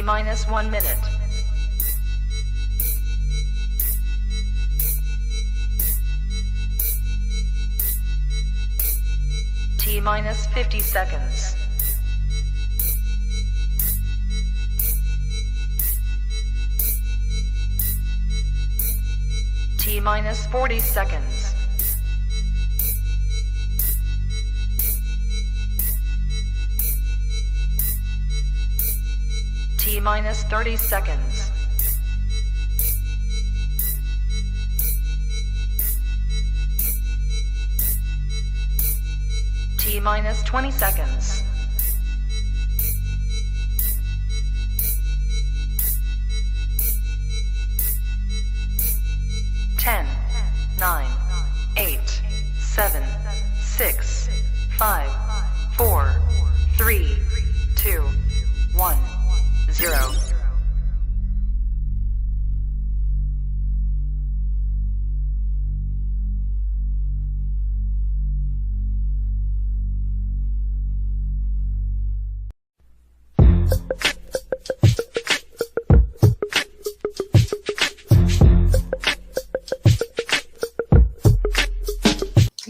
T minus 1 minute. T minus 50 seconds. T minus 40 seconds. T minus 30 seconds. T minus 20 seconds. Ten, 9, 8, 7, 6, 5, 4, 3, 2, 1, 0.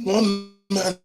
One man.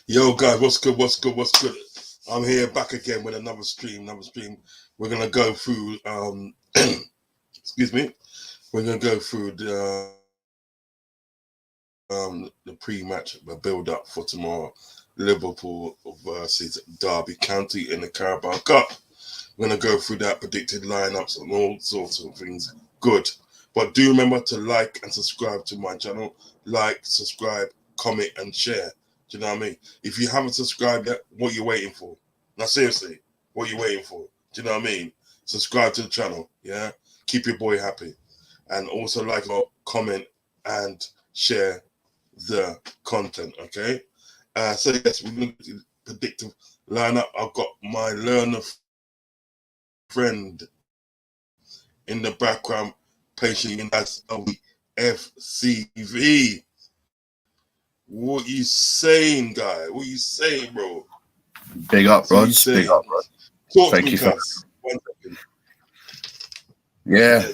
Yo, guys, what's good? I'm here back again with another stream. We're gonna go through excuse me. We're gonna go through the pre-match, the build-up for tomorrow. Liverpool versus Derby County in the Carabao Cup. We're gonna go through that, predicted lineups and all sorts of things. Good. But do remember to like and subscribe to my channel. Like, subscribe, comment, and share. Do you know what I mean? If you haven't subscribed yet, what are you waiting for? Now, seriously, what are you waiting for? Do you know what I mean? Subscribe to the channel, yeah? Keep your boy happy. And also like, comment, and share the content, okay? So, yes, we're going to predictive lineup. I've got my learner friend in the background, patiently, as FCV. What you saying, guy? What you saying, bro? Big up, Rodz. Big up, Rodz. Thank you for 1 second. Yeah,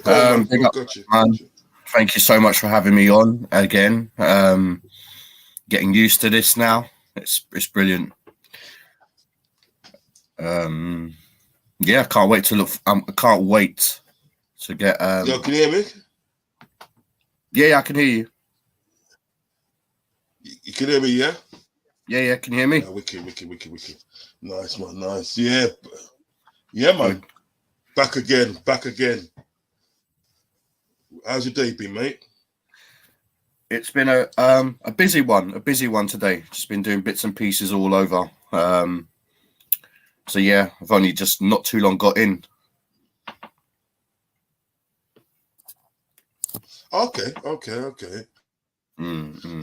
big up, man. Thank you so much for having me on again. Getting used to this now. It's brilliant. Yeah, I can't wait to look. I can't wait to get. Yo, can you hear me? Yeah, I can hear you. You can hear me, yeah? Yeah, can you hear me? Yeah, wicked. Nice, man, nice. Yeah, man. Back again. How's your day been, mate? It's been a busy one today. Just been doing bits and pieces all over. So yeah, I've only just not too long got in. Okay.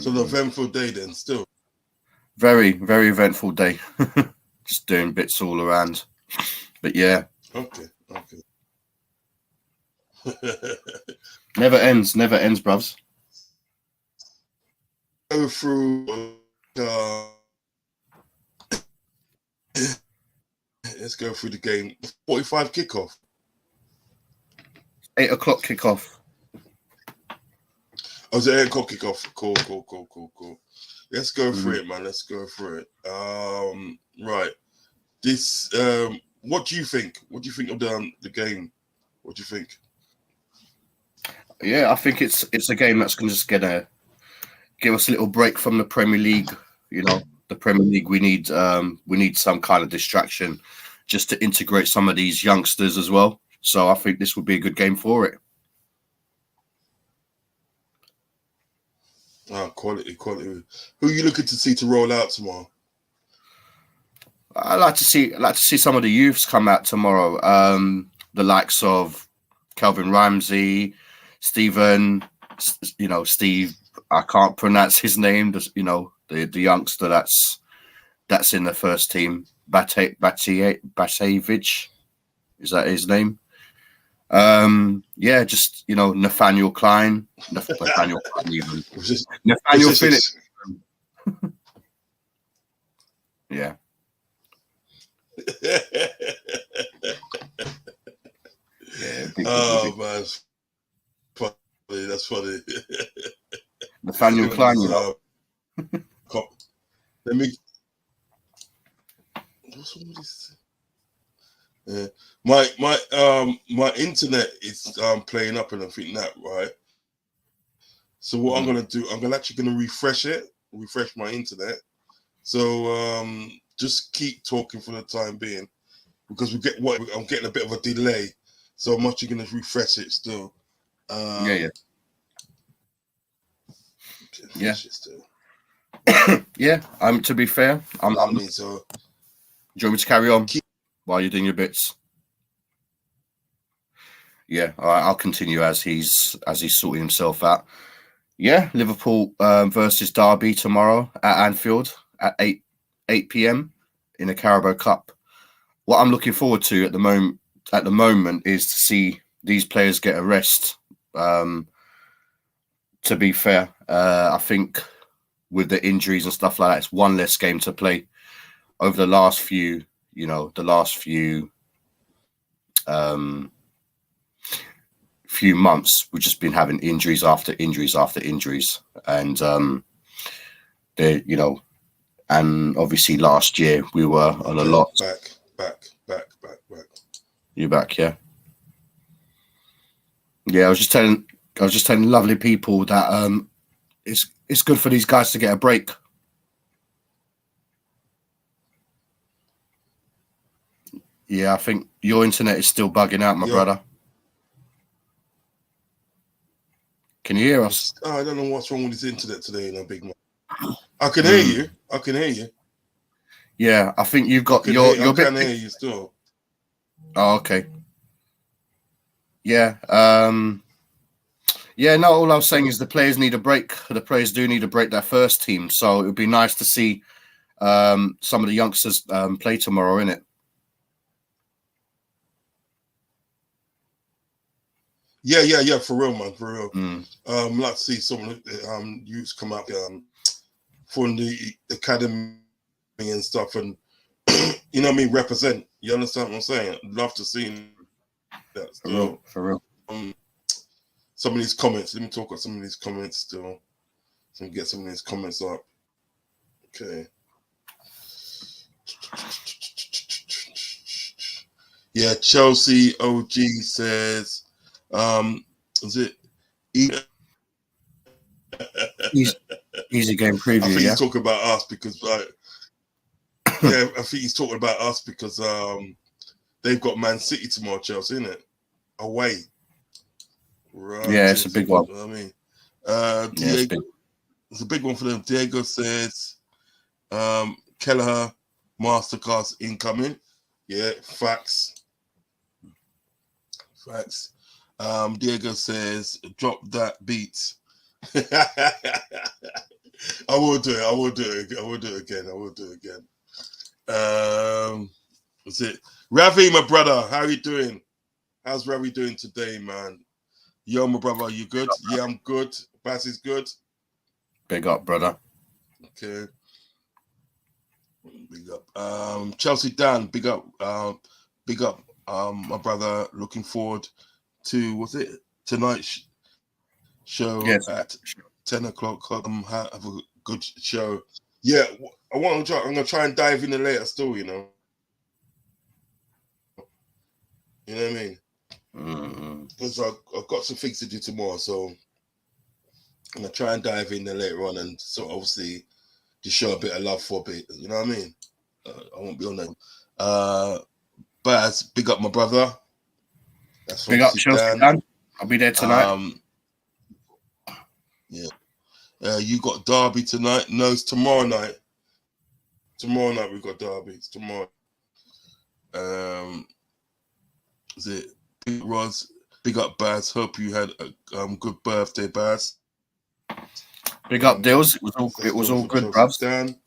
So the eventful day then, still. Very, very eventful day. Just doing bits all around. But yeah. Okay. Never ends, bruvs. Go through let's go through the game. 45 kickoff. 8 o'clock kickoff. Oh, it's an 8 o'clock kickoff. Cool. Let's go through it, man. Let's go through it. Right. This what do you think? What do you think of the game? What do you think? Yeah, I think it's a game that's just gonna give us a little break from the Premier League. You know, the Premier League, we need some kind of distraction just to integrate some of these youngsters as well. So I think this would be a good game for it. Quality. Who are you looking to see to roll out tomorrow? I like to see some of the youths come out tomorrow. The likes of Kelvin Ramsey, Stephen, Steve. I can't pronounce his name. The youngster that's in the first team. Bacevic, is that his name? Just Nathaniel Klein. Nathaniel Klein even. Nathaniel Phillips. Yeah. Oh man, that's funny. Nathaniel Klein. Let me. What's all this? My internet is playing up and everything that right. So what I'm gonna do, I'm actually gonna refresh my internet. So just keep talking for the time being, because I'm getting a bit of a delay. So I'm actually gonna refresh it still. Yeah. To be fair, so. Do you want me to carry on while you're doing your bits? Yeah, all right, I'll continue as he's sorting himself out. Yeah, Liverpool versus Derby tomorrow at Anfield at 8 p.m. in the Carabao Cup. What I'm looking forward to at the moment is to see these players get a rest. To be fair, I think with the injuries and stuff like that, it's one less game to play. Over the last few, few months, we've just been having injuries after injuries after injuries, and and obviously last year we were on a lot. Back. You back? Yeah. I was just telling lovely people that it's good for these guys to get a break. Yeah, I think your internet is still bugging out, my brother. Can you hear us? I don't know what's wrong with his internet today, big man. I can hear you. Yeah, I think you've got I can hear you still. Oh, okay. Yeah. No, all I was saying is the players need a break. The players do need a break, their first team. So it would be nice to see some of the youngsters play tomorrow, innit? Yeah, for real, man, for real. Like to see some of the youths come up from the academy and stuff, and represent. You understand what I'm saying? I'd love to see that still. For real. Some of these comments. Let me talk about some of these comments still. So we get some of these comments up. Okay. Yeah, Chelsea OG says, is it easy game preview? I think he's talking about us because I think he's talking about us because they've got Man City tomorrow, Chelsea, isn't it? Away. Right. Yeah, it's a big one. I mean, Diego, it's a big one for them. Diego says, Kelleher Masterclass incoming. Yeah, facts. Diego says, drop that beat. I will do it again. What's it? Ravi, my brother, how are you doing? How's Ravi doing today, man? Yo, my brother, are you good? Yeah, I'm good. Bass is good. Big up, brother. Okay. Big up. Chelsea Dan, big up. My brother, looking forward to tonight's show at 10 o'clock. Have a good show. Yeah, I'm gonna try and dive in later still, You know what I mean? Because I've got some things to do tomorrow, so I'm gonna try and dive in there later on, and so obviously to show a bit of love for a bit. You know what I mean? I won't be on that. Baz, big up my brother. That's big up Chelsea Dan. I'll be there tonight. Yeah. You got Derby tonight? No, it's tomorrow night. Tomorrow night we got Derby. It's tomorrow. Is it Big Roz? Big up, Baz. Hope you had a good birthday, Baz. Big up, Deals. It was all good, bruv. Dan.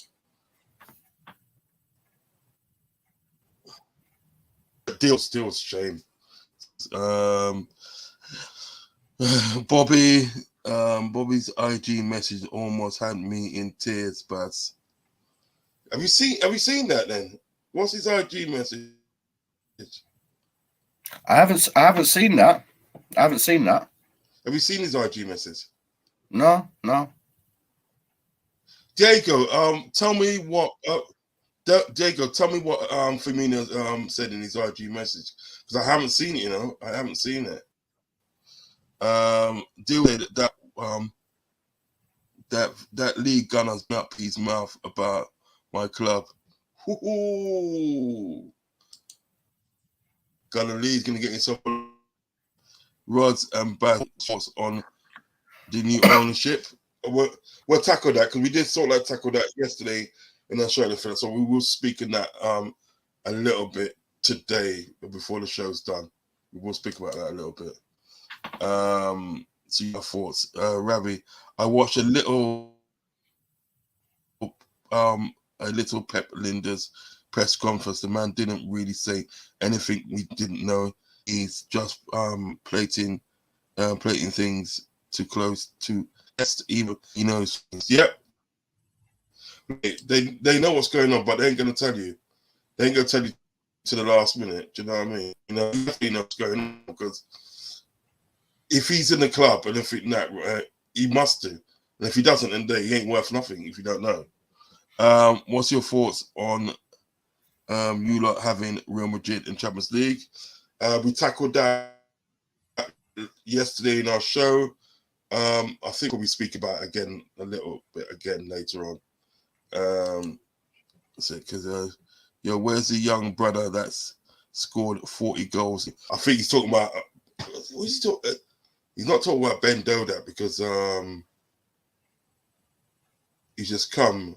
Deals, shame. Bobby's IG message almost had me in tears, Baz. Have you seen that then? What's his IG message? I haven't seen that. Have you seen his IG message? No. Diego, tell me what Firmino said in his IG message, because I haven't seen it. I haven't seen it. Deal with that league gunner's up his mouth about my club. Gunner Lee's gonna get himself Rods and Baz on the new ownership. We'll tackle that, because we did sort of tackle that yesterday in our show. So we will speak in that a little bit today before the show's done. We will speak about that a little bit. So your thoughts, Ravi? I watched a little Pep Linder's press conference. The man didn't really say anything we didn't know. He's just plating things too close to even he knows. Yep. They know what's going on, but they ain't gonna tell you. They ain't gonna tell you to the last minute. Do you know what I mean? You definitely know what's going on, because if he's in the club and if he must do. And if he doesn't, then he ain't worth nothing if you don't know. What's your thoughts on you lot having Real Madrid in Champions League? We tackled that yesterday in our show. I think we'll speak about it again a little bit again later on. Because where's the young brother that's scored 40 goals? I think he's talking about. He's not talking about Ben Doda, because he's just come.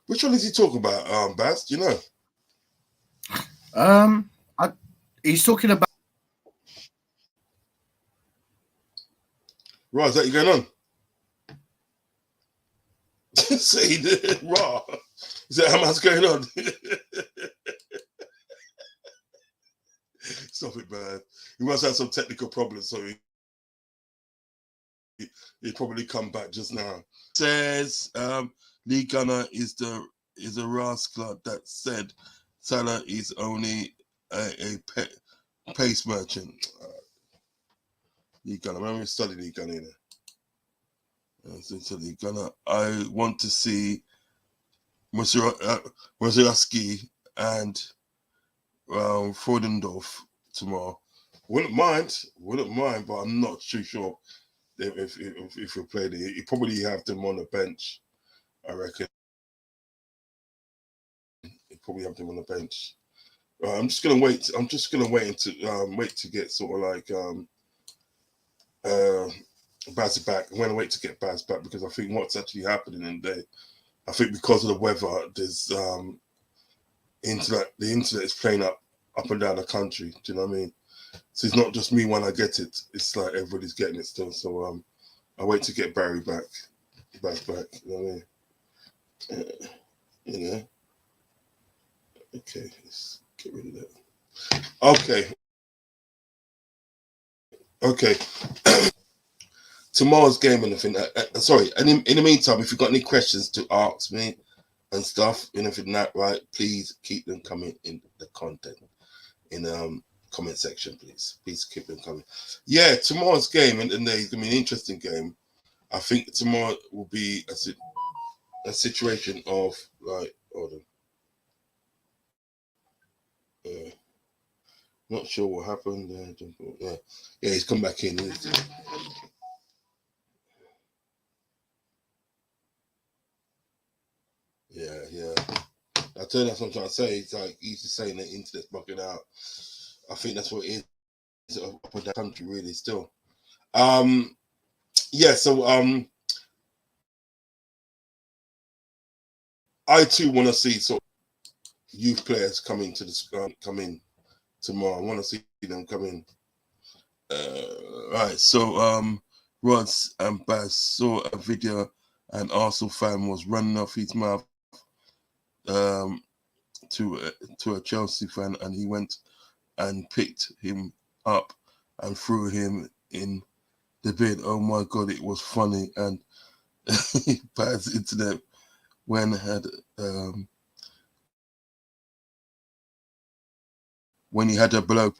Which one is he talking about, Baz? Do you know? He's talking about. Right, is that you going on? Say raw. Is that how much going on? Stop it, man. He must have some technical problems, so he'll probably come back just now. Says Lee Gunner is a rascal that said Salah is only a pace merchant. Lee Gunner, remember we studied Lee Gunner in Lee Gunner. I want to see Mazurawski and Freudendorf tomorrow. Wouldn't mind, but I'm not too sure if we played it. You probably have them on the bench, I reckon. You probably have them on the bench. I'm just gonna wait. I'm just gonna wait to get sort of like Baz back. I'm gonna wait to get Baz back, because I think what's actually happening in there, I think because of the weather, there's internet. The internet is playing up and down the country. Do you know what I mean? So it's not just me when I get it. It's like everybody's getting it still. So I wait to get Barry back. Baz back. You know what I mean? Okay, let's get rid of that. Okay. Tomorrow's game and anything. Sorry. And in the meantime, if you've got any questions to ask me and stuff, anything that, right, please keep them coming in the content in comment section, please. Please keep them coming. Yeah, tomorrow's game and it's gonna be an interesting game. I think tomorrow will be a situation of like, hold on. Not sure what happened. Yeah, he's come back in. Yeah. I tell you, that's what I'm trying to say. It's like he's just saying the internet's bugging out. I think that's what it is up in that country, really. Still, yeah, so I too want to see sort of youth players come into the come in tomorrow. I want to see them come in. Right, so Rods and Baz saw a video. An Arsenal fan was running off his mouth um, to a Chelsea fan, and he went and picked him up and threw him in the bin. Oh my God, it was funny. And Baz internet when he had a blow.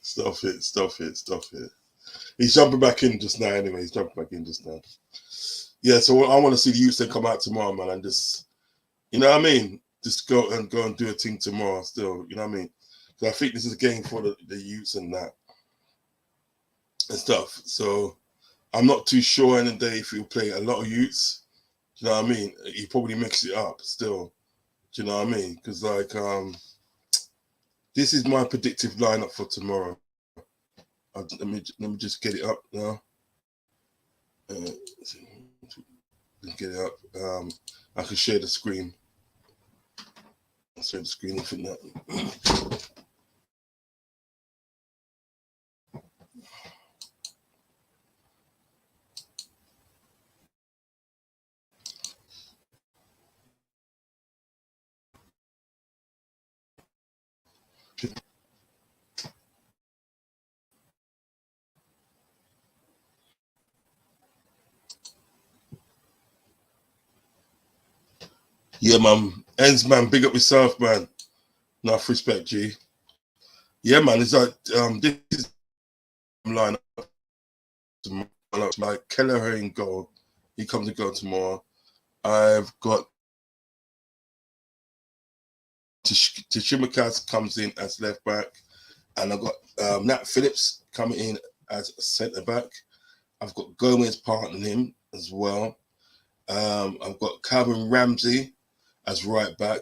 Stop it, stop it, stop it. He's jumping back in just now anyway. He's jumping back in just now. Yeah, so I want to see the youths then come out tomorrow, man, and just, you know what I mean? Just go and do a thing tomorrow still, you know what I mean? Because I think this is a game for the youths and that and stuff. So I'm not too sure in the day if he'll play a lot of youths. Do you know what I mean? He probably mix it up still. Do you know what I mean? Because like this is my predictive lineup for tomorrow. Let me just get it up now. Get it up. I can share the screen. I'll share the screen if that. Yeah, man. Ends, man. Big up yourself, man. Enough respect, G. Yeah, man. It's like this is line up tomorrow. Like Kelleher in goal. He comes to go tomorrow. I've got Tsimikas comes in as left back, and I've got Nat Phillips coming in as centre back. I've got Gomez partnering him as well. I've got Calvin Ramsey as right back.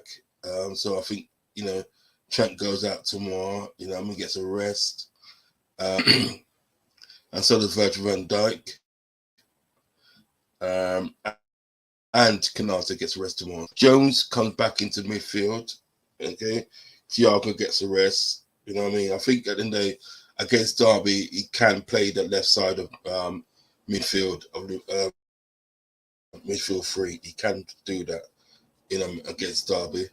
So I think, you know, Trent goes out tomorrow, you know, I mean, gets a rest. And so does Virgil van Dijk. And Canata gets a rest tomorrow. Jones comes back into midfield. Okay. Thiago gets a rest. You know what I mean? I think at the end of the day, against Derby, he can play the left side of midfield of the midfield three. He can do that, you know, against Derby.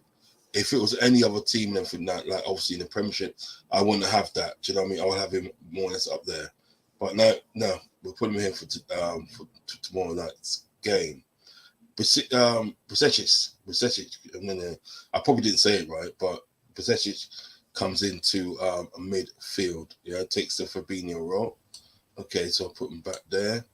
If it was any other team and everything that, like obviously in the Premiership, I wouldn't have that. Do you know what I mean? I would have him more or less up there. But no, we're putting him in for tomorrow night's game. Brzezic, I probably didn't say it right, but Brzezic comes into a midfield. Yeah, takes the Fabinho role. Okay, so I'll put him back there.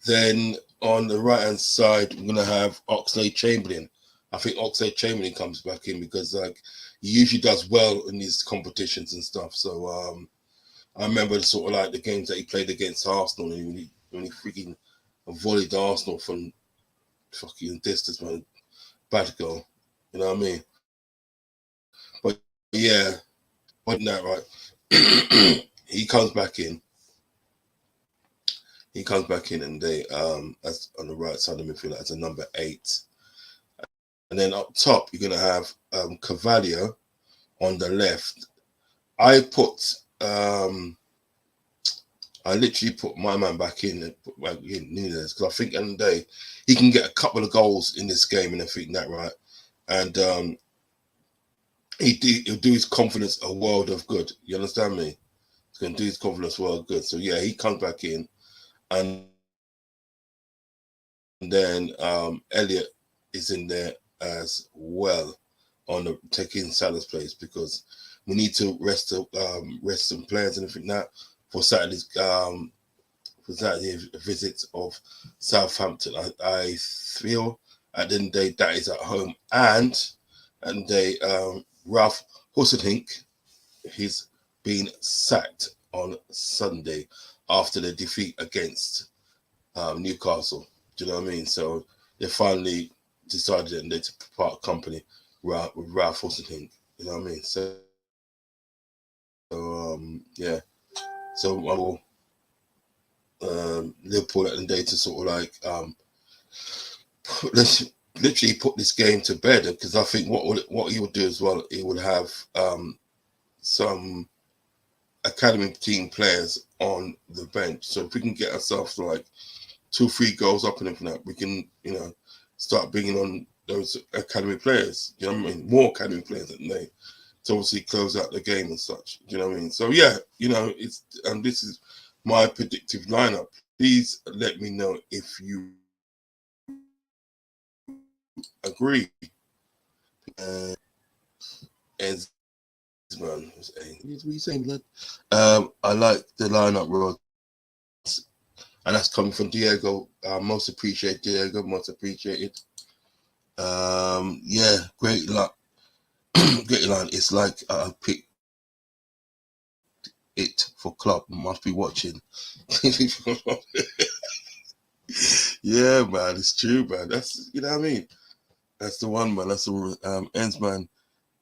Then on the right hand side, we're gonna have Oxlade-Chamberlain. I think Oxlade-Chamberlain comes back in because like he usually does well in these competitions and stuff. So I remember sort of like the games that he played against Arsenal and when he freaking volleyed Arsenal from fucking distance, man. Bad goal. You know what I mean? But yeah, wasn't that right? He comes back in. He comes back in and they as on the right side of the midfield as a number 8. And then up top you're gonna have Carvalho on the left. I literally put my man back in Nunez because I think at the end of the day he can get a couple of goals in this game and everything that right. And he'll do his confidence a world of good. You understand me? He's gonna do his confidence a world of good. So yeah, he comes back in. And then Elliot is in there as well on the taking Salah's place because we need to rest some players and everything that for Saturday's visit of Southampton. I feel at the end of the day that is at home and Ralph Hasenhüttl, he's been sacked on Sunday after the defeat against Newcastle. Do you know what I mean? So they finally decided to part company with Ralph Hasenhüttl. You know what I mean? So Yeah. So I will Liverpool at the day to sort of like let's literally put this game to bed, because I think what he would do as well, he would have some academy team players on the bench. So if we can get ourselves to like 2-3 goals up and everything, we can, you know, start bringing on those academy players. You know what I mean? More academy players than they, to obviously close out the game and such. You know what I mean? So yeah, you know, it's, and this is my predictive lineup. Please let me know if you agree. As man, what are you saying, blood? I like the lineup, Rod, and that's coming from Diego. Most appreciated, Diego. Most appreciated. Yeah, great luck. Great line. It's like I picked it for club. Must be watching. Yeah, man, it's true, man. That's, you know what I mean. That's the one, man. That's the Ensman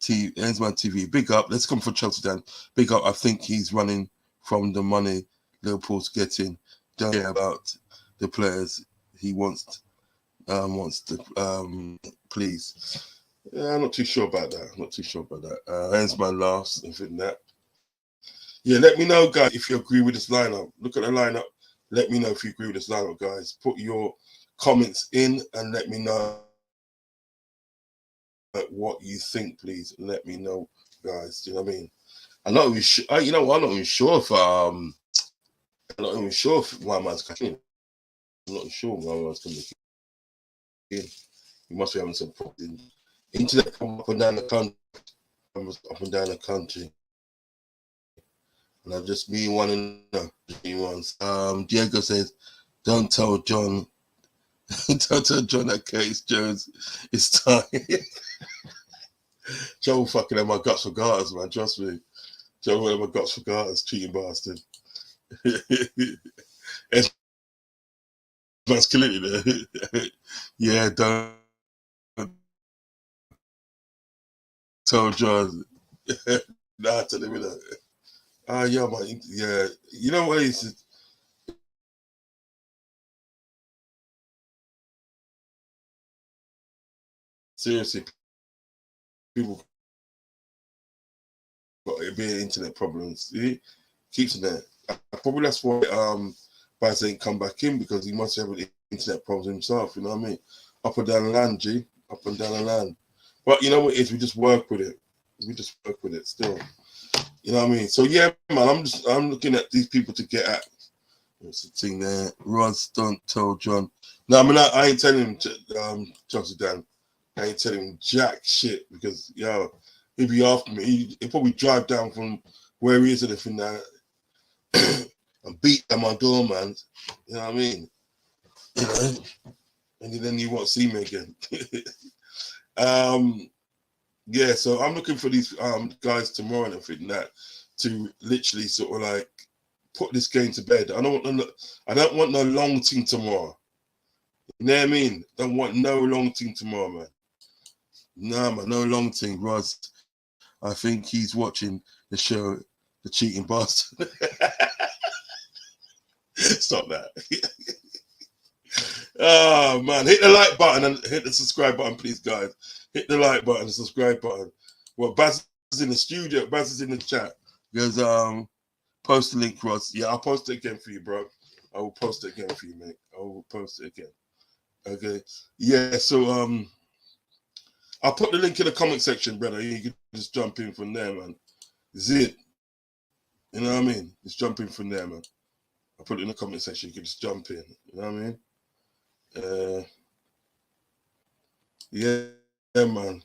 TV. Big up. Let's come for Chelsea, Dan. Big up. I think he's running from the money Liverpool's getting. Don't care about the players he wants to please. Yeah, I'm not too sure about that. Ensman laughs and think that. Yeah, let me know, guys, if you agree with this lineup. Look at the lineup. Let me know if you agree with this lineup, guys. Put your comments in and let me know what you think, please. Let me know, guys. Do you know what I mean? I'm not even sure. I'm not even sure if one man's coming in. I'm not sure one man's coming in. You must be having some problems. Internet up and down the country. And I've just been wanting to know. Diego says, don't tell John that Curtis Jones is time. Joe fucking had my guts for garters, man. Trust me. Joe had my guts for garters, cheating bastard. Man's killing it there. Yeah, don't tell John. Nah, tell him that. Yeah, man. Yeah, you know what? Seriously, people got a bit of internet problems. See? Keeps in there. Probably that's why Baz ain't come back in, because he must have an internet problems himself. You know what I mean? Up and down the land, G. Up and down the land. But you know what it is? We just work with it. Still. You know what I mean? So yeah, man. I'm looking at these people to get at. What's the thing there? Roz, don't tell John. No, I mean I ain't telling him, Chelsea Dan. I ain't telling him jack shit, because he'd be after me. He'd probably drive down from where he is and everything now and beat at my door, man. You know what I mean? You know, and then you won't see me again. Yeah, so I'm looking for these guys tomorrow and everything that to literally sort of like put this game to bed. I don't want no long thing tomorrow. You know what I mean? Don't want no long thing tomorrow, man. Nah, man, no long thing, Roz. I think he's watching the show, The Cheating Bastard. Stop that. Oh, man. Hit the like button and hit the subscribe button, please, guys. Hit the like button and subscribe button. Well, Baz is in the studio. Baz is in the chat. He goes, post the link, Ross. Yeah, I'll post it again for you, bro. I will post it again for you, mate. I will post it again. Okay. Yeah, so I'll put the link in the comment section, brother. You can just jump in from there, man. Zip. You know what I mean? Just jump in from there, man. I'll put it in the comment section. You can just jump in. You know what I mean? Yeah, man.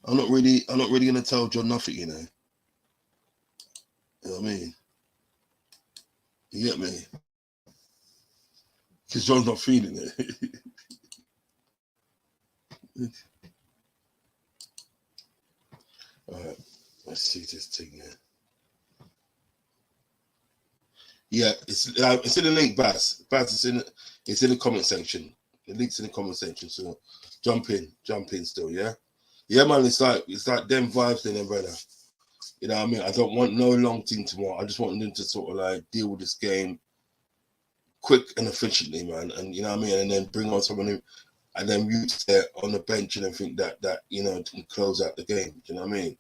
I'm not really gonna tell John nothing, you know. You know what I mean? You get me? Because John's not feeling it. Alright, let's see this thing here. Yeah, it's in the link, Baz. Baz, it's in the comment section. The link's in the comment section, so jump in still, yeah? Yeah, man, it's like them vibes then, brother. You know what I mean? I don't want no long thing tomorrow. I just want them to sort of like deal with this game quick and efficiently, man. And you know what I mean? And then bring on someone who, and then mute there on the bench and everything that you know, can close out the game. Do you know what I mean?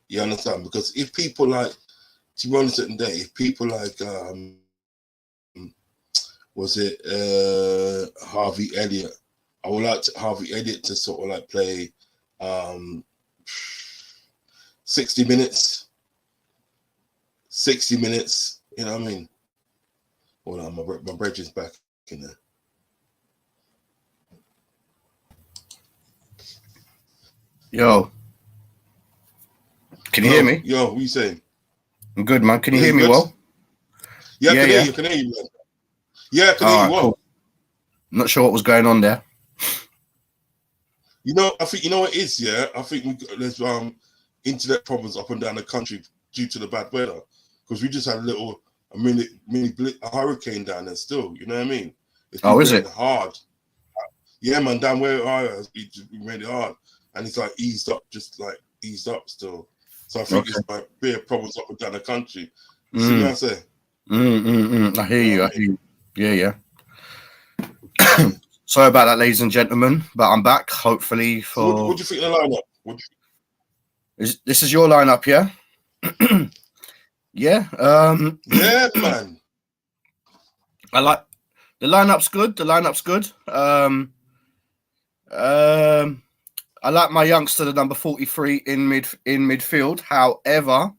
You understand? Because if people like, to be honest, certain day, if people like, was it Harvey Elliott? I would like Harvey Elliott to sort of like play 60 minutes. 60 minutes, you know what I mean? Hold on, my bridge is back in there. Yo. Can you hear me? Yo, what you saying? I'm good, man. Can you hear me good? well? Yeah, I can hear you, man. Yeah, I can hear you well. Cool. Not sure what was going on there. You know, I think, you know what it is, yeah? I think there's internet problems up and down the country due to the bad weather. Because we just had a mini hurricane down there still, you know what I mean? It's been is it? hard. Yeah, man, down where I was, it made it hard. And it's like eased up still. So I think it's like big problems up and down the country. You see what I say? I hear you. Yeah. Sorry about that, ladies and gentlemen, but I'm back. Hopefully for. What do you think of the lineup? This is your lineup, yeah? Yeah. Yeah, man. I like the lineup's good. I like my youngster, the number 43 in midfield. However,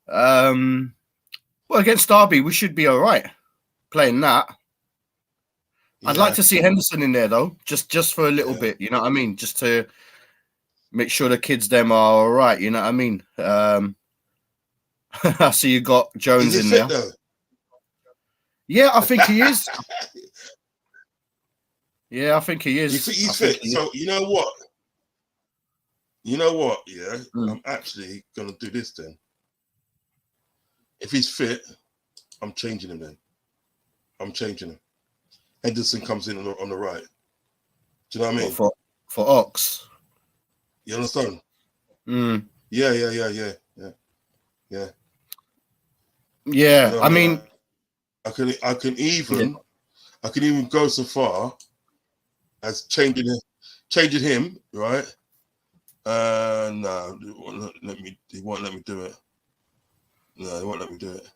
well, against Derby, we should be all right playing that. Yeah. I'd like to see Henderson in there though, just for a little bit. You know what I mean? Just to make sure the kids them are all right. You know what I mean? I see you got Jones in there. Though? Yeah, I think he is. Yeah, I think he is. You think he's fit? So you know what? Yeah, I'm actually gonna do this then. If he's fit, I'm changing him then. Henderson comes in on the right. Do you know what I mean? For Ox. You understand? Yeah. Yeah, I mean, I can even go so far as changing him, right? No, he won't let me do it. No, he won't let me do it.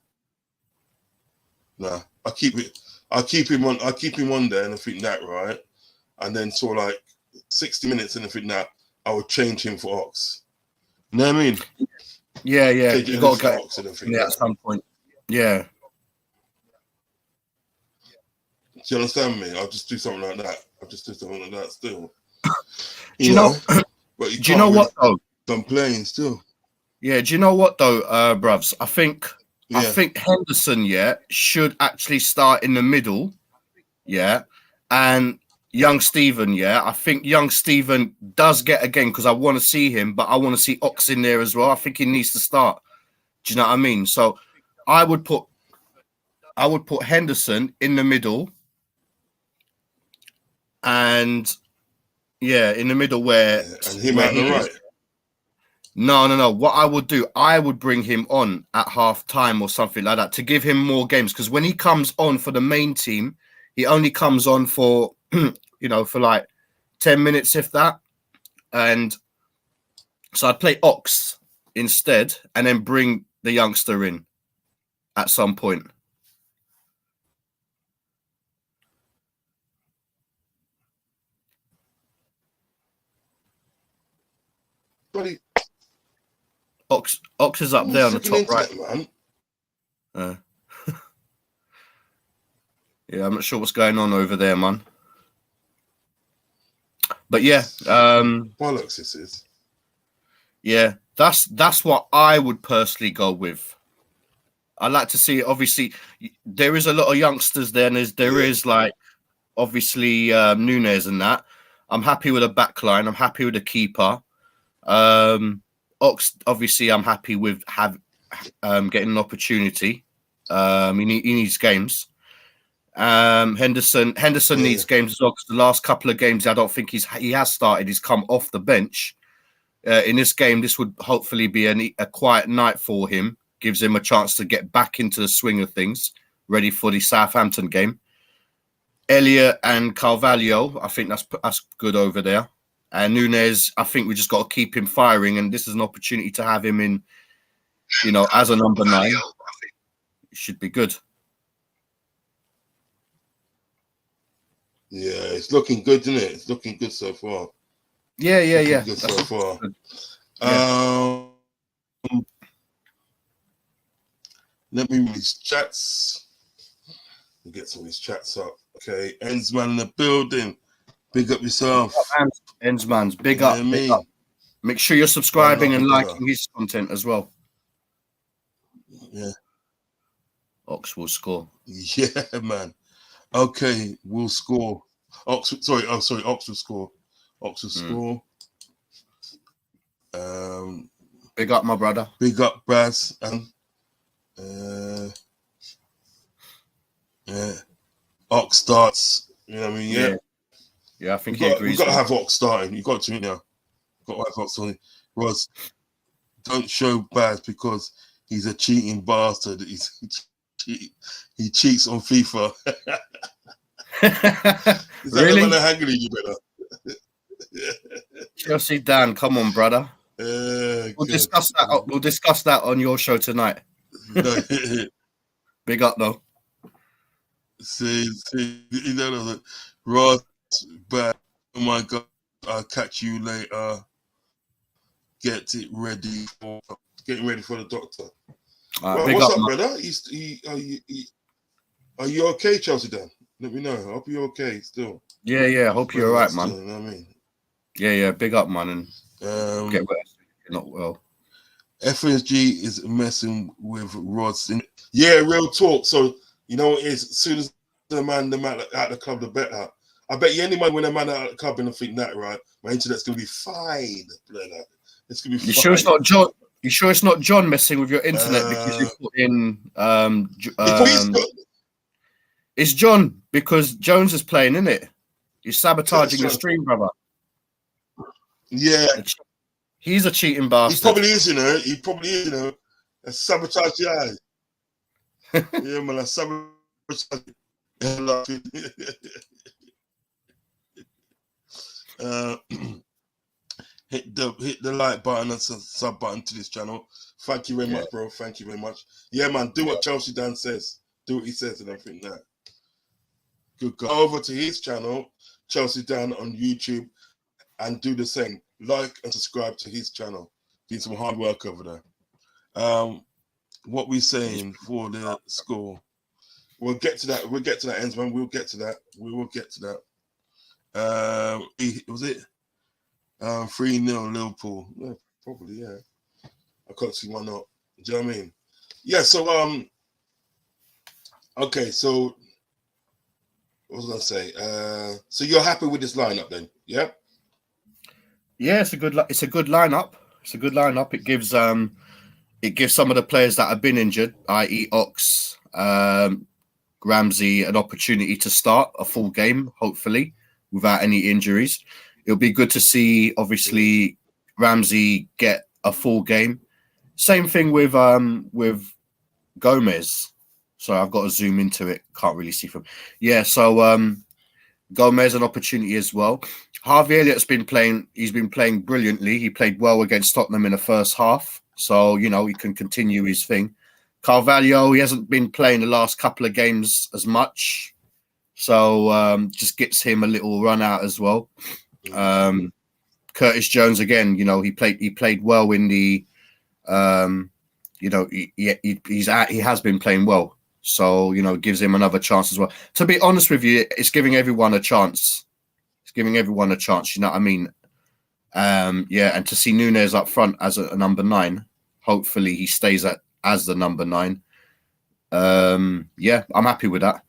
No, I'll keep him on there and I think that, right? And then sort of like 60 minutes and I think that I would change him for Ox. You know what I mean? Yeah. You got to go at some point. Yeah. Do you understand me? I'll just do something like that. Still. Do you know what though? I'm playing still. Yeah. Do you know what though, bruvs? I think Henderson, should actually start in the middle. Yeah. And young Stephen, I think young Stephen does get a game because I want to see him, but I want to see Ox in there as well. I think he needs to start. Do you know what I mean? So I would put Henderson in the middle, and in the middle where and him at the right. No. What I would do, I would bring him on at half time or something like that to give him more games. Because when he comes on for the main team, he only comes on for for like 10 minutes, if that. And so I'd play Ox instead, and then bring the youngster in at some point. Buddy. Ox is up there on the top right. Man. Yeah, I'm not sure what's going on over there, man. But yeah, bollocks this is. Yeah, that's what I would personally go with. I like to see. Obviously, there is a lot of youngsters there, and there is like obviously Nunes and that. I'm happy with a back line. I'm happy with a keeper. Ox, obviously, I'm happy with getting an opportunity. He needs games. Henderson needs games as well because the last couple of games I don't think he has started. He's come off the bench. in this game, this would hopefully be a quiet night for him. Gives him a chance to get back into the swing of things, ready for the Southampton game. Elliott and Carvalho, I think that's good over there. And Nunes, I think we just got to keep him firing, and this is an opportunity to have him in, as a number 9. It should be good. Yeah, it's looking good, isn't it? It's looking good so far. Yeah. Good so far. Yeah. Let me read these chats. We'll get some of these chats up. Okay, Ensman in the building. Big up yourself. Ensman's big up. Big up. Make sure you're subscribing and liking his content as well. Yeah. Ox will score. Yeah, man. Okay, we'll score. Ox will score. Ox will score. Big up, my brother. Big up, Braz. And yeah. Ox starts. You know what I mean? Yeah, I think he agrees. We've got to have Ox starting. You've got to, now. Got to have Ox starting. Roz, don't show Baz because he's a cheating bastard. He cheats on FIFA. Is that really? the man haggling you better? Chelsea Dan, come on, brother. We'll discuss that. We'll discuss that on your show tonight. Big up, though. See, Ross, bad. Oh my God, I'll catch you later. Getting ready for the doctor. Well, what's up, brother? Are you okay, Chelsea Dan? Let me know. I hope you're okay still. Yeah. I hope you're all right, man. You know what I mean? Yeah. Big up, man, and get well. You're not well. FSG is messing with Rods. Yeah, real talk. So you know what it is? As soon as the man at the club, the better. I bet you any man when a man out at the club and I think that right, my internet's gonna be fine. It's gonna be. You sure it's not John? You sure it's not John messing with your internet because you put in it's John because Jones is playing, isn't it? He's sabotaging your stream, brother. Yeah. He's a cheating bastard. He probably is, He probably is, A sabotage the eye. Yeah, man, a sabotage. Hit the like button and sub button to this channel. Thank you very much, bro. Thank you very much. Yeah, man, do what Chelsea Dan says. Do what he says and everything that. Good. Go over to his channel, Chelsea Dan on YouTube, and do the same. Like and subscribe to his channel. Doing some hard work over there. What we saying for the score? We'll get to that. We'll get to that, Ensman. We'll get to that. We will get to that. Was it 3-0 Liverpool? Yeah, probably. Yeah, I can't see why not. Do you know what I mean? Yeah. So okay. So what was I gonna say? So you're happy with this lineup then? Yeah. Yeah, it's a good lineup. It's a good lineup. It gives some of the players that have been injured, i.e. Ox, Ramsey, an opportunity to start a full game, hopefully, without any injuries. It'll be good to see, obviously, Ramsey get a full game. Same thing with Gomez. So I've got to zoom into it. Can't really see from. Yeah, so Gomez an opportunity as well. Harvey Elliott's been playing. He's been playing brilliantly. He played well against Tottenham in the first half. So, he can continue his thing. Carvalho, he hasn't been playing the last couple of games as much. So just gets him a little run out as well. Curtis Jones, again, he played well in the he has been playing well. So, gives him another chance as well. To be honest with you, it's giving everyone a chance. It's giving everyone a chance, you know what I mean? And to see Nunes up front as a number 9, hopefully he stays as the number 9. I'm happy with that.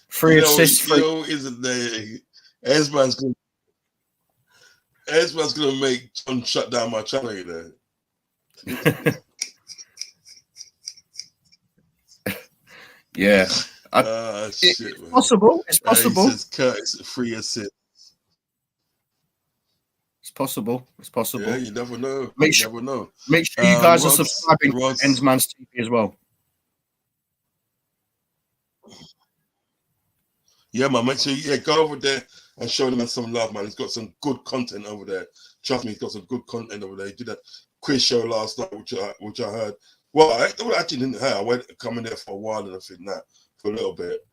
Free assists. Isn't there? Esman's gonna make John shut down my channel, you know. Yeah, Shit, it's man. possible. It's He possible. says Curtis 3 assists. It's possible. It's possible. Yeah, you never know. Make You sure, never know. make sure you guys are Rods, subscribing to Rods. Ensman's TV as well. Yeah, man. Make sure you go over there and show them some love, man. He's got some good content over there. Trust me, he's got some good content over there. He did that quiz show last night, which I heard. Well, I actually didn't hear. I went coming there for a while and I think that for a little bit.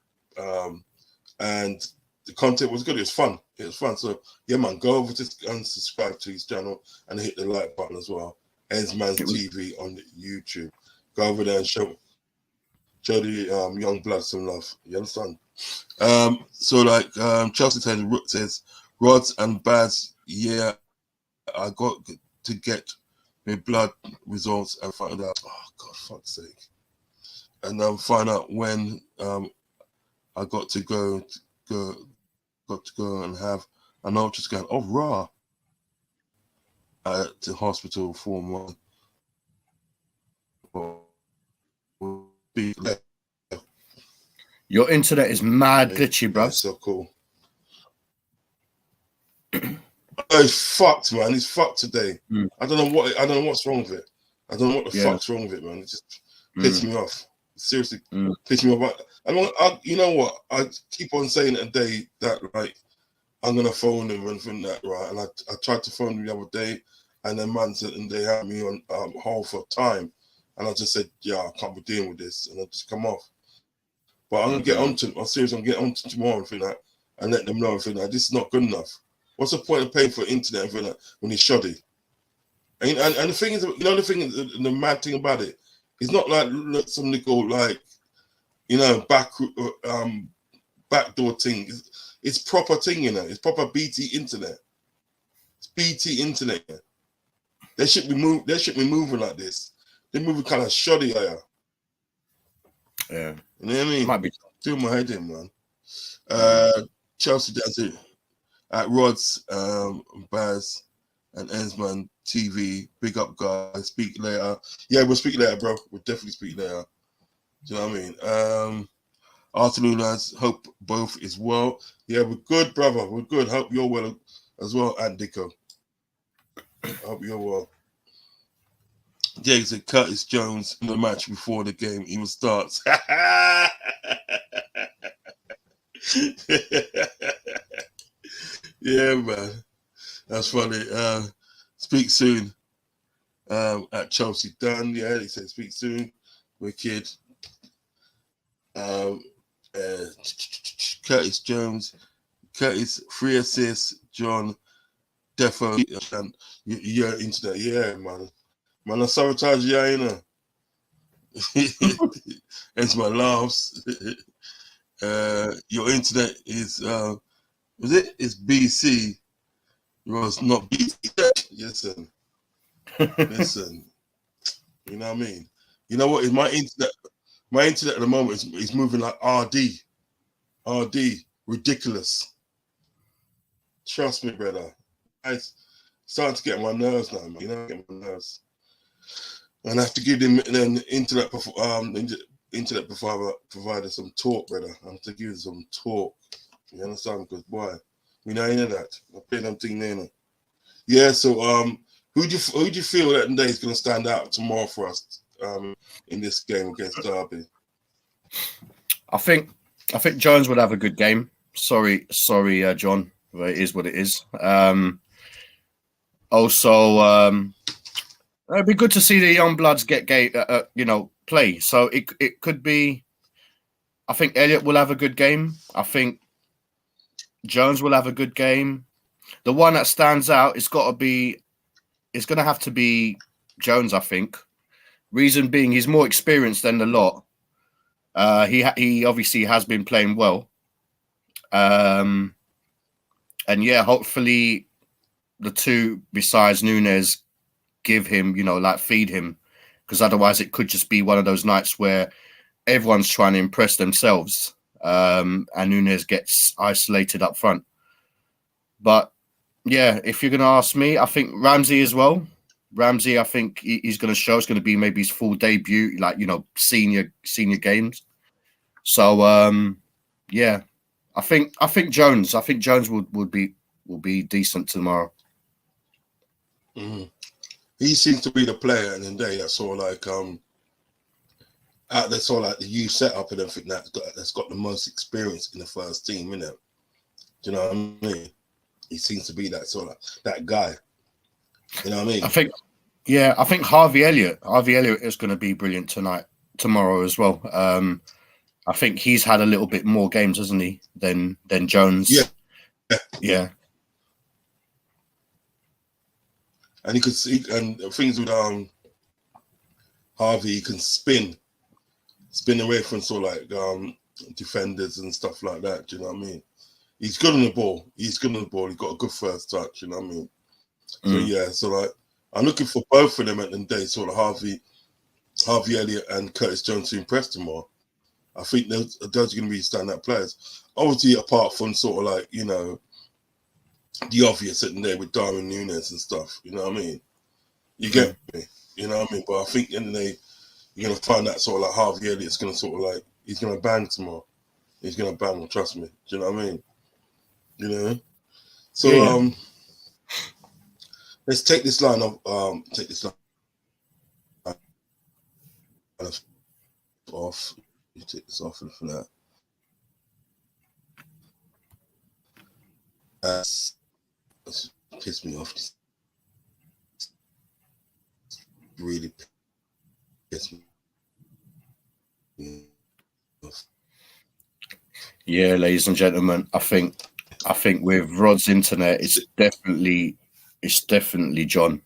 And the content was good. It was fun. It was fun. So yeah, man, go over to and subscribe to his channel and hit the like button as well. Ensman's TV on YouTube. Go over there and show the young blood some love. You understand? So like Chelsea says, Rods and Baz, yeah, I got to get my blood results and find out. Oh God, fuck's sake! And find out when I got to go and have an ultrasound. Oh, raw! At the hospital for my. Your internet is mad glitchy, bro. That's so cool. Oh, it's fucked, man. It's fucked today. I don't know what's wrong with it. I don't know what the fuck's wrong with it, man. It just pissed me off. Seriously, pissed me off. You know what? I keep on saying it a day that like I'm gonna phone him and think that right. And I tried to phone him the other day, and then man said, and they had me on hold for time, and I just said, yeah, I can't be dealing with this, and I just come off. But I'm gonna get on to. I'm serious. I'm gonna get on to tomorrow and think that, and let them know and think that this is not good enough. What's the point of paying for internet and think that when it's shoddy? And the thing is, you know, the mad thing about it, it's not like some little like, you know, backdoor thing. It's proper thing, you know. It's proper BT internet. It's BT internet. They should be moving like this. They're moving kind of shoddy, yeah. Yeah. You know what I mean? Might be. Do my head in, man. Chelsea does it at Rods, Baz, and Ensman TV. Big up, guys. Speak later. Yeah, we'll speak later, bro. We'll definitely speak later. Do you know what I mean? Afternoon, lads. Hope both is well. Yeah, we're good, brother. We're good. Hope you're well as well, and Dicko. Hope you're well. Jake said Curtis Jones in the match before the game even starts. Yeah, man. That's funny. Speak soon. At Chelsea done. Yeah, he said speak soon. Wicked. Curtis Jones. Curtis 3 assists. John Defo. And you're into that. Yeah, man. Man, I sabotage you, you know. It's my laughs. Your internet is it's BC. It was not BC. Listen. You know what I mean? You know what? Is my internet at the moment is moving like RD. Ridiculous. Trust me, brother. It's starting to get on my nerves now, man. You know, get my nerves. And I have to give them an internet provider some talk, brother. I have to give them some talk. You understand? Because boy, we know that. I play them thing there. Yeah. So who do you feel that day is going to stand out tomorrow for us in this game against Derby? I think Jones would have a good game. Sorry, John. But it is what it is. Also, it'd be good to see the young bloods get play. So it could be. I think Elliot will have a good game. I think Jones will have a good game. The one that stands out is got to be. It's going to have to be Jones, I think. Reason being, he's more experienced than the lot. He obviously has been playing well. And yeah, hopefully the two besides Nunes give him, feed him, because otherwise it could just be one of those nights where everyone's trying to impress themselves and Nunes gets isolated up front. But yeah, if you're going to ask me, I think Ramsey as well. Ramsey, I think he's going to show. It's going to be maybe his full debut, senior games. So yeah, I think Jones will be decent tomorrow. Mm. He seems to be the player in the day that's sort of like that's sort of like the youth setup and everything that's got the most experience in the first team, innit? Do you know what I mean? He seems to be that sort of that guy. You know what I mean? I think Harvey Elliott is going to be brilliant tomorrow as well. I think he's had a little bit more games, hasn't he, than Jones? Yeah. And he could see, and things with Harvey, he can spin away from sort of like defenders and stuff like that. Do you know what I mean? He's good on the ball. He's got a good first touch. You know what I mean? So yeah, so like I'm looking for both of them at the end of the day, sort of Harvey Elliott and Curtis Jones to impress tomorrow. I think those are going to be standout players. Obviously, apart from sort of like, you know, the obvious sitting there with Darwin Núñez and stuff. You know what I mean? You get me? You know what I mean? But I think in the day, you're going to find that sort of like Harvey Elliott's going to sort of like, he's going to bang tomorrow. He's going to bang, trust me. Do you know what I mean? You know? So, let's take this line off. Off. You take this off for that. That's pissed me off. Really pissed me off. Yeah, ladies and gentlemen, I think with Rod's internet, it's definitely John.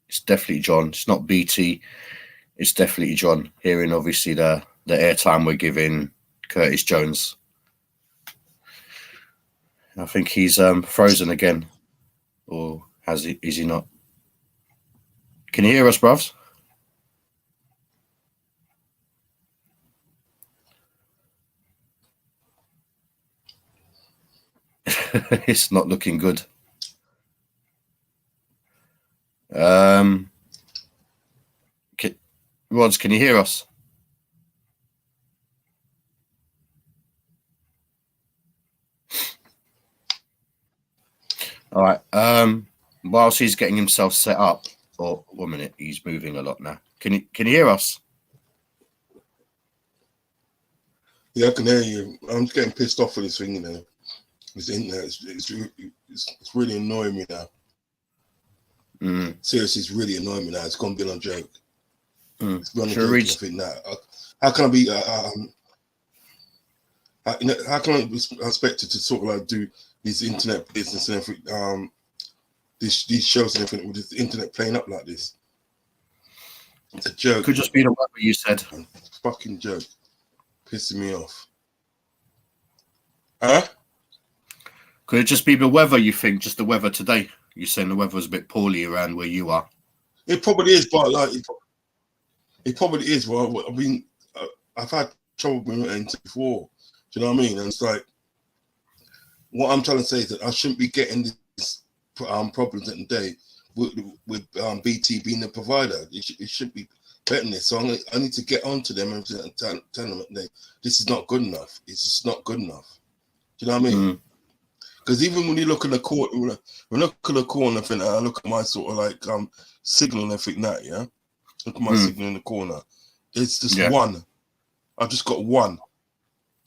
It's definitely John. It's not BT. It's definitely John. Hearing obviously the airtime we're giving Curtis Jones. I think he's frozen again, or has he? Is he not? Can you hear us, bruvs? It's not looking good. Rods, can you hear us? All right. Whilst he's getting himself set up, or 1 minute, he's moving a lot now. Can you hear us? Yeah, I can hear you. I'm just getting pissed off with this thing, you know. This internet, it's really annoying me now. Seriously, it's really annoying me now. It's gone beyond a joke. It's beyond a joke. I think now. How can I be? How can I be expected to sort of like do these internet business and everything? These shows and everything with this internet playing up like this. It's a joke. Could just be the weather, you said. It's a fucking joke. Pissing me off. Huh? Could it just be the weather, you think? Just the weather today? You're saying the weather was a bit poorly around where you are? It probably is, but like, it probably is. Well, I mean, I've had trouble with my internet before. Do you know what I mean? And it's like, what I'm trying to say is that I shouldn't be getting these problems at the day with BT being the provider. It should be better than this. So I need to get onto them and tell them that this is not good enough. It's just not good enough. Do you know what I mean? Because even when you look in the corner, when I look at the corner, I look at my sort of like signal and everything that, yeah? Look at my signal in the corner. It's just one. I've just got one. Do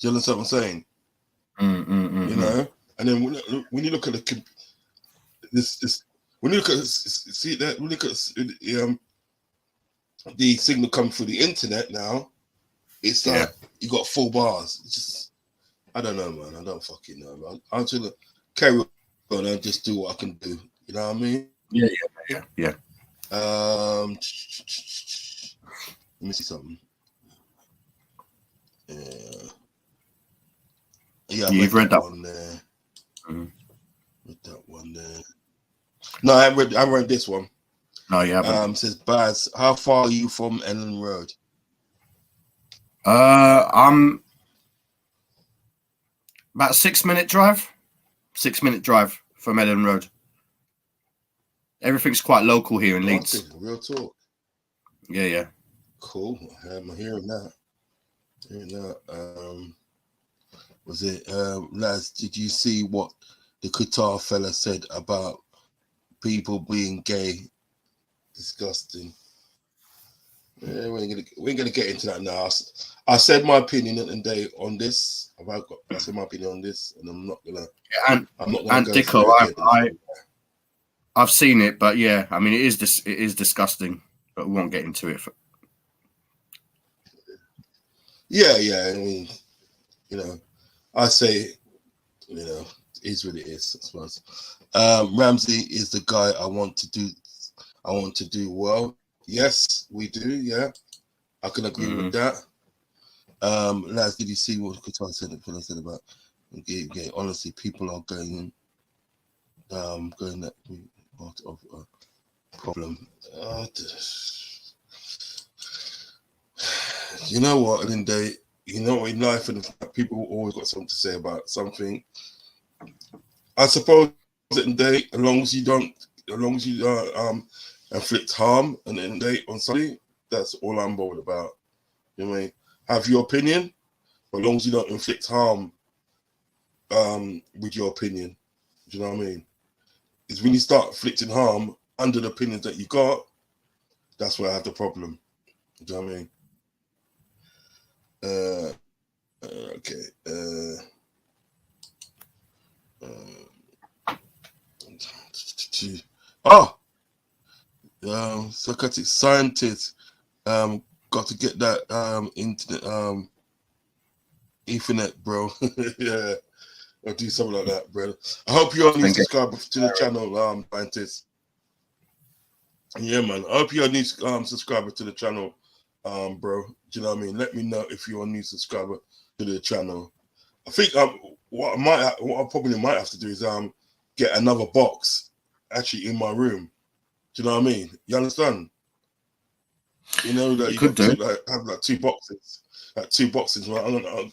you understand what I'm saying? You know? And then when you look at when you look at the signal coming through the internet now, it's like you got full bars. It's just, I don't know, man. I don't fucking know, man. I'm just gonna carry on and just do what I can do. You know what I mean? Yeah. Let me see something. Yeah, you've read that one there. Read that one there. No, I haven't read this one. No, you haven't. Says Baz, how far are you from Ellen Road? I'm about 6 minute drive. 6 minute drive from Ellen Road. Everything's quite local here in Leeds. Real talk. Yeah. Cool. I'm hearing that. You know, was it Laz? Did you see what the Qatar fella said about people being gay? Disgusting. Yeah, we ain't gonna get into that now. I said my opinion on this. I said my opinion on this, and I'm not gonna go Dicko, through it again. I've seen it, but yeah, I mean, it is disgusting, but we won't get into it. Yeah. I mean, you know, I say, you know, it is what it is, I suppose. Ramsey is the guy I want to do well. Yes, we do. Yeah, I can agree with that. Laz, did you see what Qatar said about? Yeah, honestly, people are going that part of a problem. You know what, Linda? You know, in life, and people always got something to say about something. I suppose in day, as long as you don't inflict harm, and then on somebody, that's all I'm bothered about. You know what I mean? Have your opinion, but as long as you don't inflict harm with your opinion. Do you know what I mean? It's when you start inflicting harm under the opinions that you got, that's where I have the problem. Do you know what I mean? Okay. Psychotic scientist got to get that internet Ethernet, bro. Yeah, I'll do something like that, bro. I hope you're a new subscriber to the channel, scientist. Yeah, man. I hope you're a new subscriber to the channel, bro. Do you know what I mean? Let me know if you're a new subscriber to the channel. I think what I probably might have to do is get another box actually in my room. Do you know what I mean? You understand? You know that you got have two boxes, Right?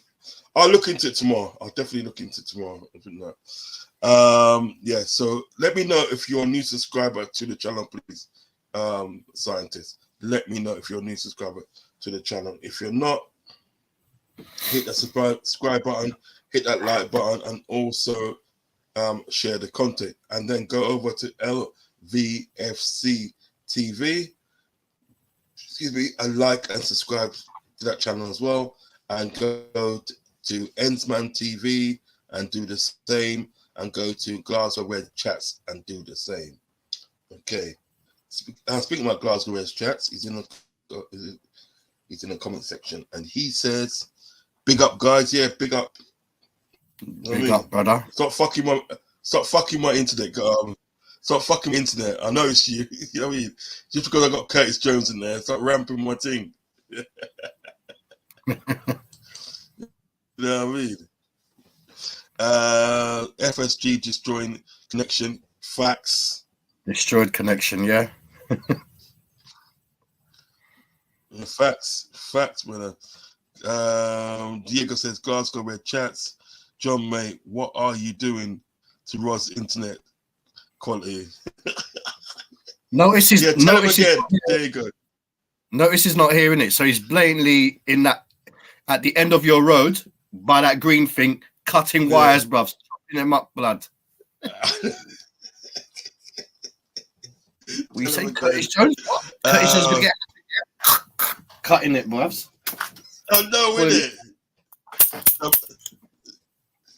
I'll look into it tomorrow. I'll definitely look into it tomorrow. Yeah. So let me know if you're a new subscriber to the channel, please. Scientist, let me know if you're a new subscriber to the channel. If you're not, hit that subscribe button, hit that like button, and also share the content. And then go over to LVFC TV. Excuse me, and like and subscribe to that channel as well. And go to Ensman TV and do the same. And go to Glasgow Red Chats and do the same. Okay. Speaking about Glasgow Red Chats, he's in the comment section, and he says, "Big up, guys! Yeah, big up, big up, brother. Stop fucking my internet. Stop fucking internet. I know it's you. You know what I mean? Just because I got Curtis Jones in there, start ramping my thing. You know what I mean? FSG destroying connection. Facts. Destroyed connection, yeah. Facts, brother. Diego says Glasgow Red Chats. John, mate, what are you doing to Rod's internet quality? Notice he's again. There you go. Notice he's not hearing it, so he's blatantly in that at the end of your road by that green thing, cutting wires, bruv, chopping them up, blood. We say Curtis Jones. Curtis Jones gonna get cutting it, bruv. Oh no, with it.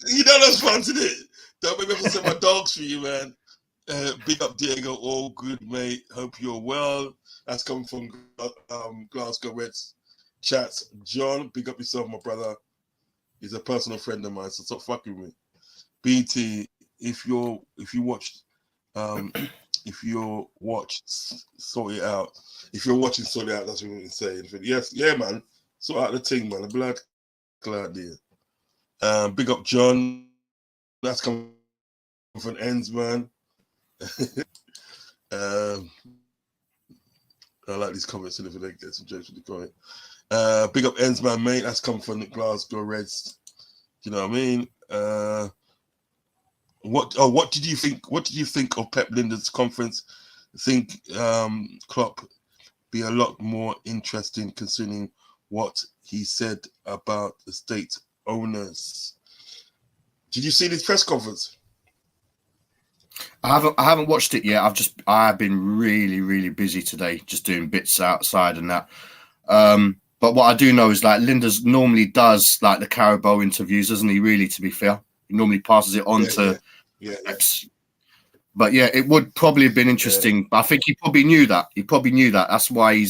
You know that's fun, isn't it? Don't make me have to send my dogs for you, man. Big up, Diego. All good, mate. Hope you're well. That's coming from Glasgow Reds Chats. John, big up yourself, my brother. He's a personal friend of mine, so stop fucking with me. BT, if you watched, sort it out. If you're watching, sort it out. That's what I'm saying. Yes, yeah, man. Sort out the thing, man. I'm glad there. Big up, John. That's coming from Ends, man. I like these comments, and if they get some jokes with the comment. Big up, Ends, man, mate. That's coming from the Glasgow Reds. Do you know what I mean? What did you think? What did you think of Pep Lindner's conference? I think Klopp be a lot more interesting considering what he said about the state owners. Did you see this press conference? I haven't watched it yet. I've been really busy today, just doing bits outside and that. But what I do know is like Linda's normally does like the Carabao interviews, doesn't he? Really, to be fair, he normally passes it on to. Yeah. But yeah, it would probably have been interesting. But I think he probably knew that. That's why he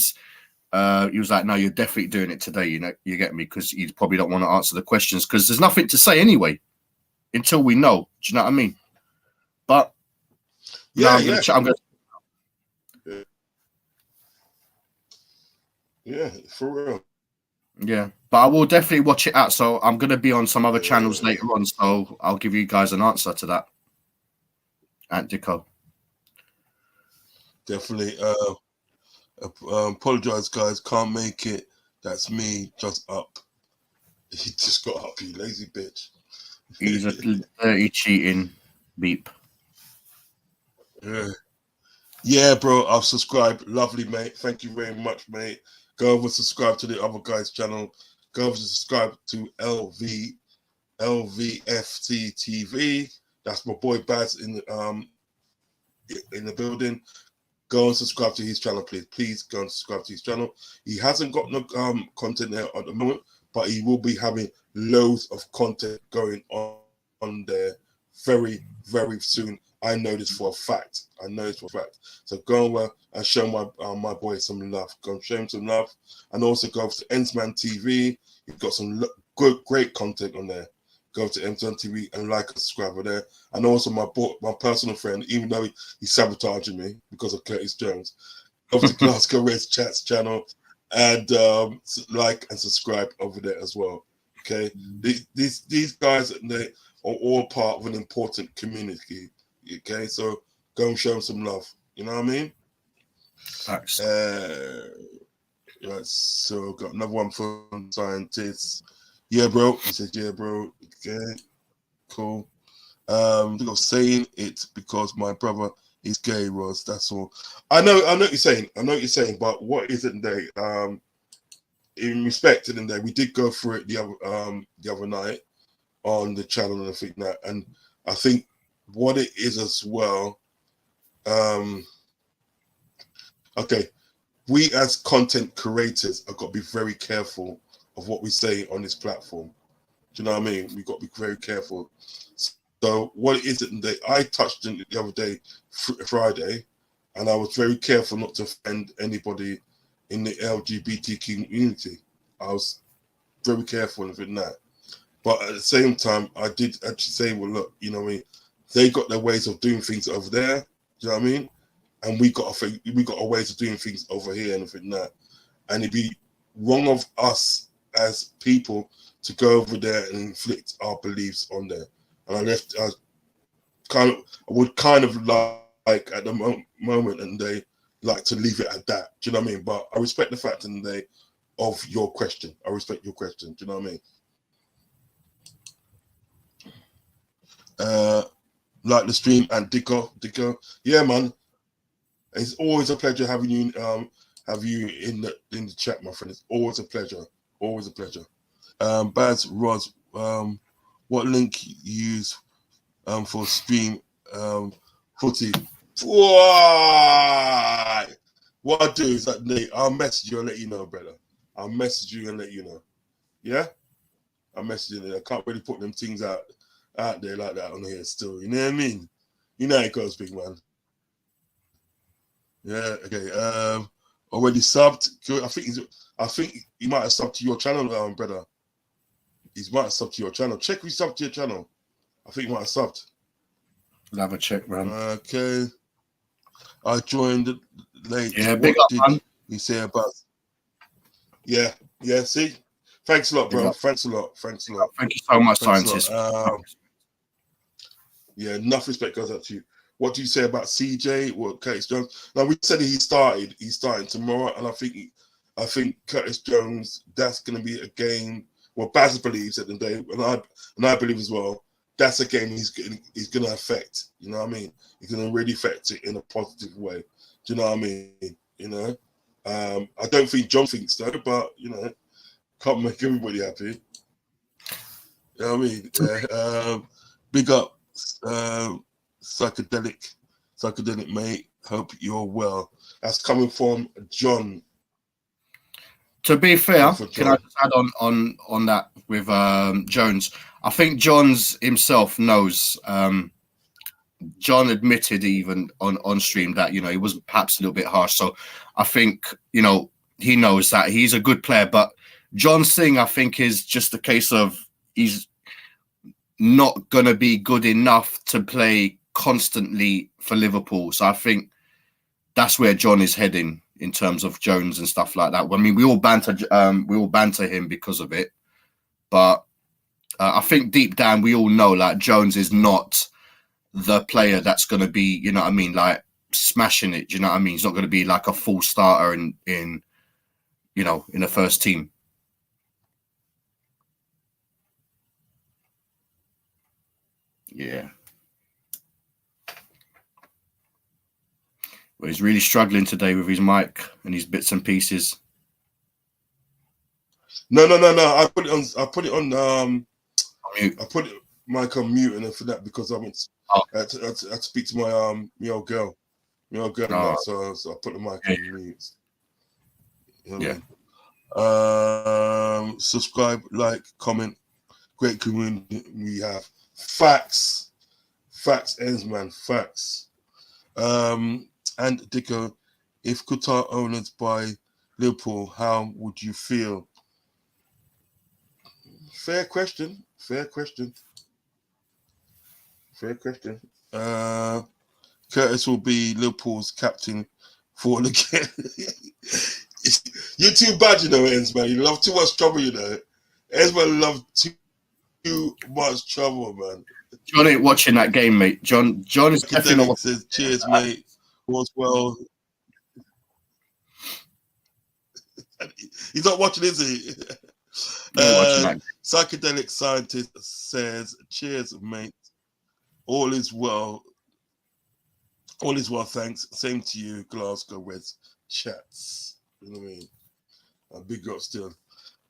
was like, no, you're definitely doing it today. You know, you get me? Because you probably don't want to answer the questions because there's nothing to say anyway until we know. Do you know what I mean? But I'm gonna. Yeah, for real. Yeah, but I will definitely watch it out. So I'm going to be on some other channels later on. So I'll give you guys an answer to that. Aunt Dico. Definitely. Apologize, guys. Can't make it. That's me. Just up. He just got up, you lazy bitch. He's a dirty cheating beep. Yeah, bro. I've subscribed. Lovely, mate. Thank you very much, mate. Go over subscribe to the other guy's channel. Go over subscribe to LVFT TV. That's my boy Baz in the building. Go and subscribe to his channel, please. Please go and subscribe to his channel. He hasn't got no content there at the moment, but he will be having loads of content going on there very, very soon. I know this for a fact. So go over and show my boy some love. Go and show him some love. And also go to Ensman TV. You've got some great content on there. Go to Ensman TV and like and subscribe over there. And also my personal friend, even though he's sabotaging me because of Curtis Jones, go to Glasgow Reds Chats channel and like and subscribe over there as well. Okay, these guys, they are all part of an important community. Okay, so go and show them some love. You know what I mean? Thanks. Right, so got another one from scientists. Yeah, bro. He said, yeah, bro. Okay, cool. Saying it because my brother is gay, Roz. That's all. I know what you're saying. But what isn't they? In respect to them, there we did go through it the other night on the channel and I think that, and I think what it is as well. Okay, we as content creators have got to be very careful of what we say on this platform. Do you know what I mean? We've got to be very careful. So what is it that I touched on the other day, Friday, and I was very careful not to offend anybody in the LGBTQ community. I was very careful of that. But at the same time, I did actually say, well, look, you know what I mean? They got their ways of doing things over there. Do you know what I mean? And we got our ways of doing things over here and everything that. And it'd be wrong of us as people to go over there and inflict our beliefs on there. And I would kind of like at the moment, and they like to leave it at that. Do you know what I mean? But I respect the fact of your question. I respect your question. Do you know what I mean? Like the stream and Dico. Yeah, man. It's always a pleasure having you have you in the chat, my friend. It's always a pleasure. Always a pleasure. Baz Roz, what link you use for stream footy? What I do is that Nate, I'll message you and let you know, brother. I'll message you and let you know. Yeah? I'll message you. I can't really put them things out there like that on here still. You know what I mean? You know how it goes, big man. Yeah, okay. Already subbed. I think he might have subbed to your channel, brother. He might have subbed to your channel. Check if he subbed to your channel. I think he might have subbed. I'll have a check, man. Okay. I joined late. Yeah, big up, man. You say about? Yeah. See, thanks a lot, bro. Thanks a lot. Thank you so much, scientist. Yeah, enough respect goes out to you. What do you say about CJ? What Curtis Jones? Now we said he's starting tomorrow, and I think Curtis Jones. That's going to be a game. Well, Baz believes at the day, and I believe as well. That's a game he's going to affect. You know what I mean? He's going to really affect it in a positive way. Do you know what I mean? You know, I don't think John thinks so, but you know, Can't make everybody happy. You know what I mean? Big up, psychedelic mate. Hope you're well. That's coming from John. To be fair, can I just add on that with Jones? I think Jones himself knows. John admitted even on stream that, you know, he was perhaps a little bit harsh. So I think, you know, he knows that he's a good player. But John's thing, I think, is just a case of he's not going to be good enough to play constantly for Liverpool. So I think that's where John is heading in terms of Jones and stuff like that. I mean, we all banter him because of it. But I think deep down, we all know, like, Jones is not the player that's going to be, you know what I mean, like smashing it. Do you know what I mean? He's not going to be like a full starter in you know, in the first team. Yeah. Well, he's really struggling today with his mic and his bits and pieces. No. I put it on Mute. I put mic on mute and for that because I had to speak to my my old girl. So I put the mic on mute. You know what I mean? Subscribe, like, comment. Great community we have. Facts ends, man. Facts. And Dicko, if Qatar owners buy Liverpool, how would you feel? Fair question. Curtis will be Liverpool's captain for the game. You're too bad, you know, Ends, man. You love too much trouble, you know. Ends, man, love too much trouble, man. John ain't watching that game, mate. John is definitely not. Says, cheers, mate. All's well. He's not watching, is he? Psychedelic scientist says, cheers, mate. All is well. All is well, thanks. Same to you, Glasgow Reds chats. You know what I mean? A big up still.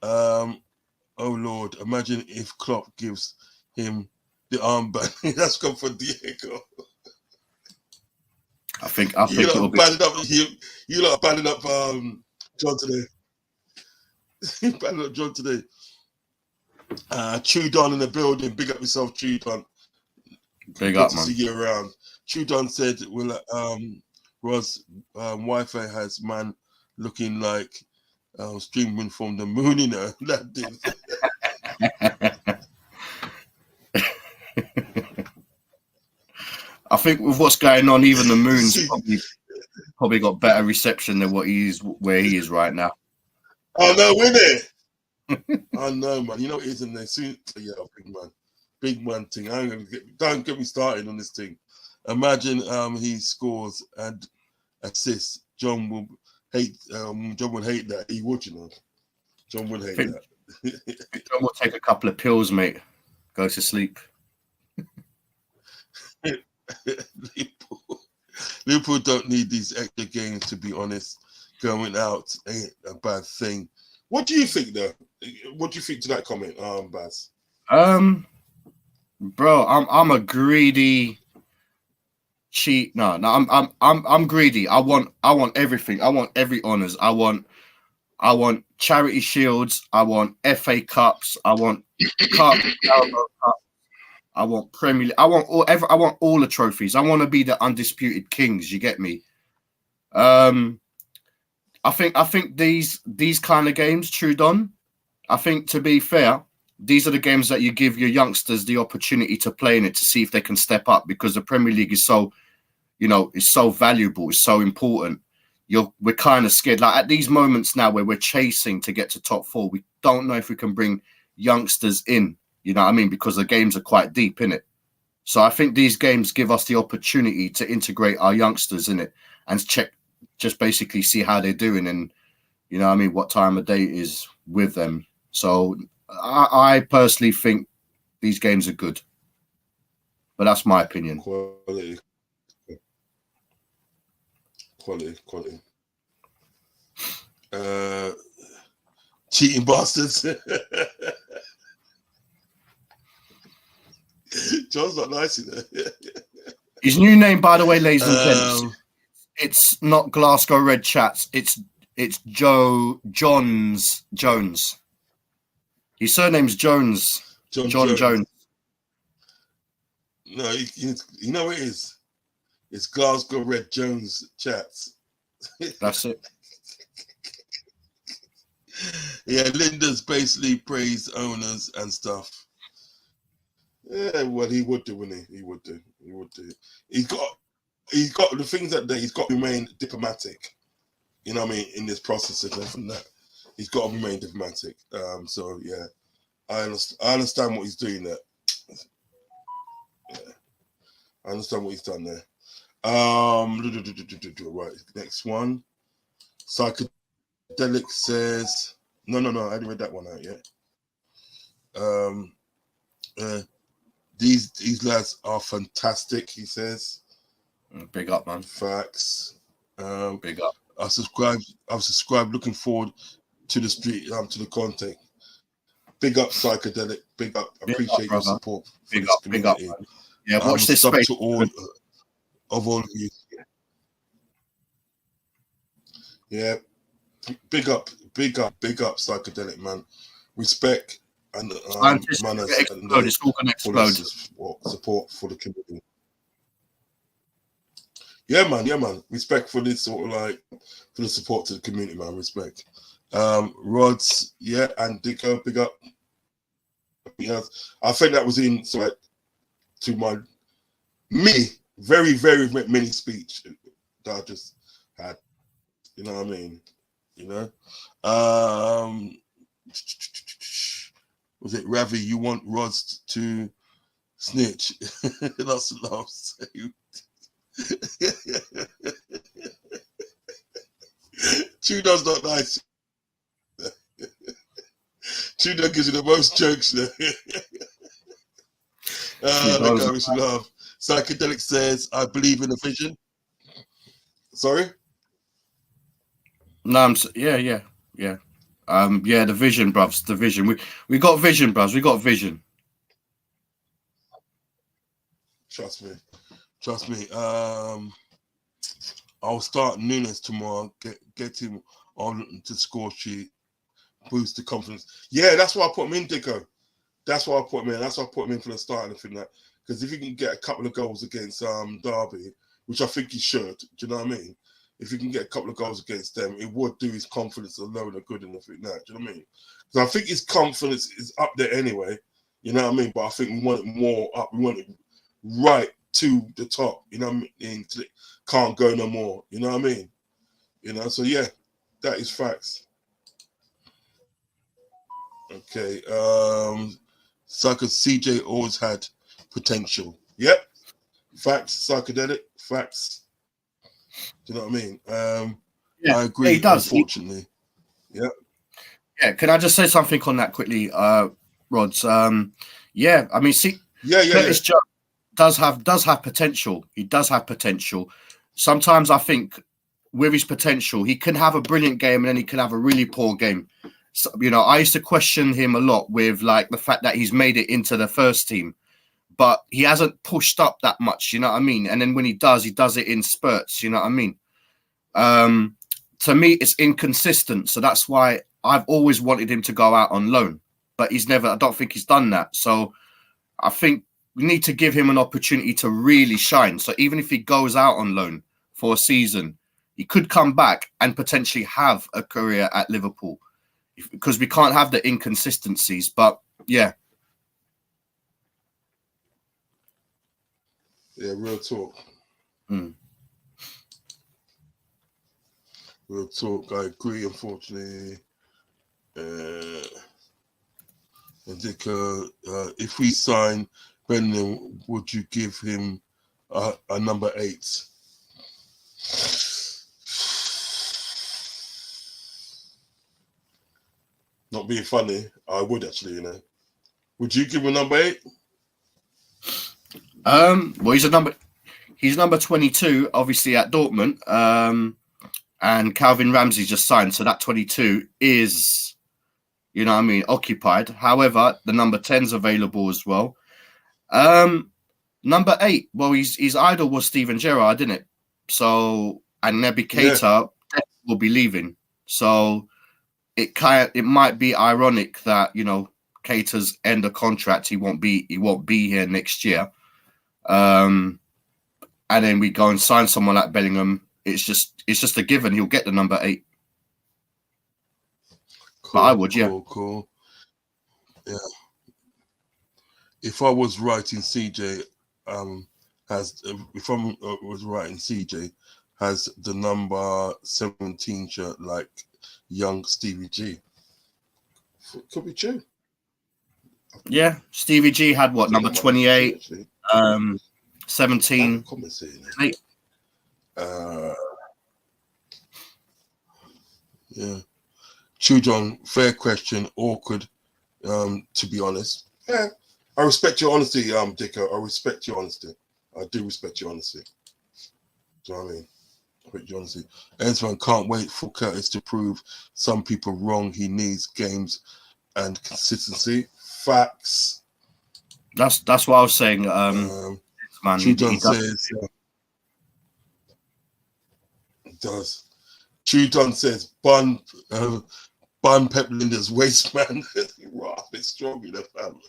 Oh Lord, imagine if Klopp gives him the armband. That's come for Diego. I think it'll be. You lot banded up John today. You banded up John today. Trudon in the building. Big up yourself, Trudon. Big up, man. See you around. Trudon said, "Well, Roz, Wi-Fi has man looking like streaming from the moon." You know that did. I think with what's going on, even the moon's probably got better reception than where he is right now. Oh no, winning! I know, man. You know it is in there soon. Yeah, big man thing. Don't get me started on this thing. Imagine he scores and assists. John will hate. John would hate that. He would, you know. John would hate that. John will take a couple of pills, mate. Go to sleep. Liverpool don't need these extra games, to be honest. Going out ain't a bad thing. What do you think, though? What do you think to that comment, Baz? Bro, I'm a greedy cheat. No, I'm greedy. I want everything. I want every honors. I want charity shields. I want FA Cups. I want Carabao Cup. I want Premier League. I want all the trophies. I want to be the undisputed kings. You get me? I think these kind of games, Trudon. I think, to be fair, these are the games that you give your youngsters the opportunity to play in it to see if they can step up, because the Premier League is so, you know, it's so valuable, it's so important. We're kind of scared. Like at these moments now where we're chasing to get to top four, we don't know if we can bring youngsters in. You know what I mean? Because the games are quite deep in it. So I think these games give us the opportunity to integrate our youngsters in it and just basically see how they're doing and, you know what I mean, what time of day it is with them. So I personally think these games are good. But that's my opinion. Quality. cheating bastards. John's not nice, you know. His new name, by the way, ladies and gents, it's not Glasgow Red Chats. It's Jones. His surname's Jones. John Jones. No, you know what it is? It's Glasgow Red Jones Chats. That's it. Yeah, Linda's basically praised owners and stuff. Yeah, well, he would do, wouldn't he? He would do. He's got the things that he's got to remain diplomatic. You know what I mean? In this process and that, he's got to remain diplomatic. So yeah, I understand what he's doing there. Yeah, I understand what he's done there. Right, next one. Psychedelic says no, I haven't read that one out yet. These lads are fantastic, he says. Big up, man. Facts. Big up. I've subscribed, looking forward to the street, to the content. Big up, Psychedelic. Big up. Appreciate your support. Big up. Man. Yeah, watch this space. To all of you. Yeah. Big up, Psychedelic, man. Respect and manners. It's all gonna explode. Support for the community. Yeah, man. Respect for this sort of like for the support to the community, man. Respect. Rods, yeah, and Dicko, big up. Yeah, I think that was in to my very, very mini speech that I just had. You know what I mean? You know? Was it Ravi? You want Rods to snitch? Lots of laughs. Tudor's not nice. Tudor gives you the most jokes there. Look how we should laugh. Psychedelic says, I believe in a vision. Sorry? No, yeah. The vision, bruvs. The vision. We got vision, bruvs. We got vision. Trust me. I'll start Nunes tomorrow. Get him on to score sheet. Boost the confidence. Yeah, that's why I put him in, Dicko. That's why I put him in. That's why I put him in for the start and everything that. Because if he can get a couple of goals against Derby, which I think he should, do you know what I mean? If he can get a couple of goals against them, it would do his confidence alone a good and everything that. Do you know what I mean? Because I think his confidence is up there anyway. You know what I mean? But I think we want it more up. We want it right to the top. You know what I mean? Can't go no more. You know what I mean? You know, so yeah, that is facts. Okay. CJ always had potential. Yep. Facts, Psychedelic, facts. Do you know what I mean? I agree, he does. Unfortunately. Yeah. Can I just say something on that quickly, Rods? Yeah, I mean, see, Curtis Jones does have potential. He does have potential. Sometimes I think with his potential, he can have a brilliant game and then he can have a really poor game. So, you know, I used to question him a lot with like the fact that he's made it into the first team, but he hasn't pushed up that much. You know what I mean? And then when he does it in spurts. You know what I mean? To me, it's inconsistent. So that's why I've always wanted him to go out on loan, but I don't think he's done that. So I think we need to give him an opportunity to really shine. So even if he goes out on loan for a season, he could come back and potentially have a career at Liverpool, because we can't have the inconsistencies. But yeah. Yeah, real talk. Real talk. I agree, unfortunately. If we sign Brendan, would you give him a number 8? Not being funny, I would actually, you know. Would you give him a number 8? Well, he's number 22, obviously at Dortmund. And Calvin Ramsey just signed, so that 22 is You know what I mean? Occupied. However, the number 10's available as well. Number 8, well, his idol was Steven Gerrard, didn't it? So, and Naby Keita will be leaving. So it might be ironic that, you know, Keita's end of contract, he won't be here next year. And then we go and sign someone like Bellingham. It's just a given. He'll get the number 8. Cool, but I would, cool. Yeah. If I was writing CJ, has the number 17 shirt like young Stevie G. Could be true. Yeah, Stevie G had what, number 28, 17. Yeah. Chudon, fair question, awkward, to be honest. Yeah, I respect your honesty, Dicko. I respect your honesty. I do respect your honesty. Do you know what I mean? I respect your honesty. Ensman can't wait for Curtis to prove some people wrong. He needs games and consistency. Facts. That's what I was saying. Man, Chudon says it does. Chudon says Bun Pep Linda's waist man. Right, a bit strong in the family.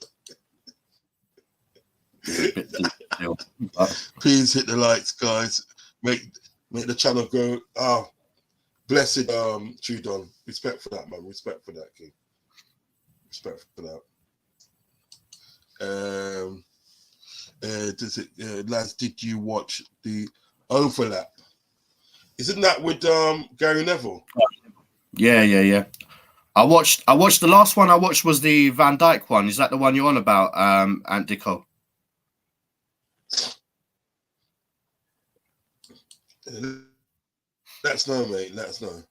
Please hit the likes, guys. Make the channel go. Blessed Chudon. Respect for that, man. Respect for that, King. Respect for that. Lads, did you watch the overlap? Isn't that with Gary Neville? Yeah. I watched the last one I watched was the Van Dijk one. Is that the one you're on about, Ant Dicko? Let us know, mate. Let us know.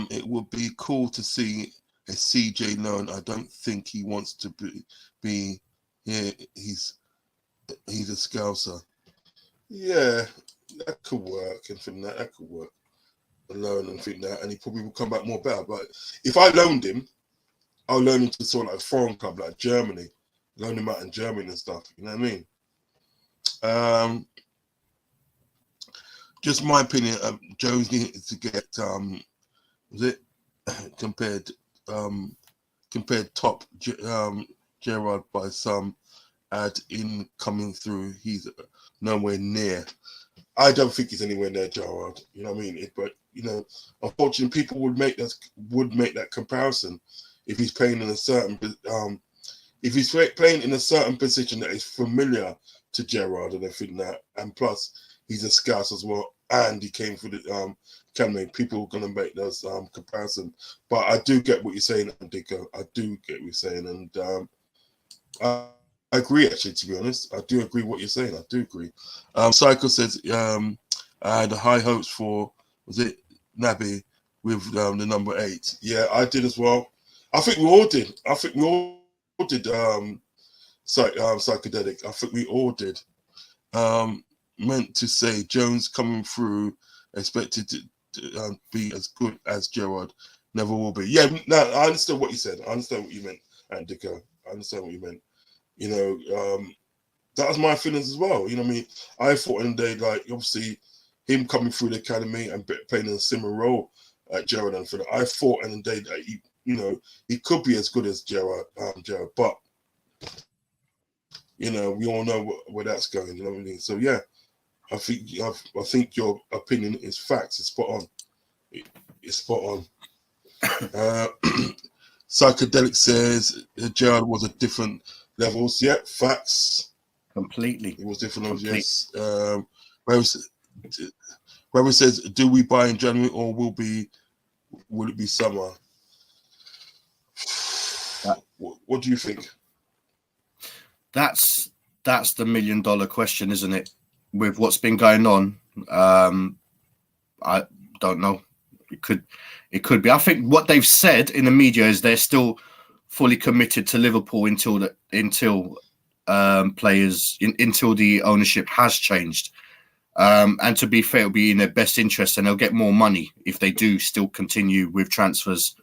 It would be cool to see a CJ loan. I don't think he wants to be here. He's a Scouser. Yeah, that could work. And think that could work. Alone and think that, and he probably will come back more better. But if I loaned him, I'll loan him to sort of like a foreign club like Germany, loan him out in Germany and stuff. You know what I mean? Just my opinion. Jones needs to get compared top Gerrard by some ad in coming through. He's nowhere near. I don't think he's anywhere near Gerrard. You know what I mean? But you know, unfortunately, people would make that comparison if he's playing in a certain position that is familiar to Gerrard and everything that, and plus he's a Scouse as well, and he came for the academy. People are going to make those comparison. But I do get what you're saying, Dicko. I do get what you're saying, and I agree, actually, to be honest. I do agree what you're saying. I do agree. Psycho says, I had high hopes for, was it Naby with the number 8? Yeah, I did as well. I think we all did. Psychedelic. I think we all did. Meant to say Jones coming through, expected to be as good as Gerrard. Never will be. Yeah, no, I understand what you said. I understand what you meant, Dicko. I understand what you meant. You know, that was my feelings as well. You know what I mean? I thought in the day, like, obviously, him coming through the academy and playing in a similar role at Gerrard and for that, I thought in the day that he could be as good as Gerrard, but you know, we all know where that's going. You know what I mean? So yeah, I think your opinion is facts. It's spot on. It's spot on. Psychedelic says Gerrard was at different levels. Yeah, facts. Completely. It was different levels. Yes. Whoever says, do we buy in January or will it be summer? What do you think? That's the $1 million question, isn't it? With what's been going on, I don't know. It could be. I think what they've said in the media is they're still fully committed to Liverpool until the ownership has changed. And to be fair, it'll be in their best interest, and they'll get more money if they do still continue with transfers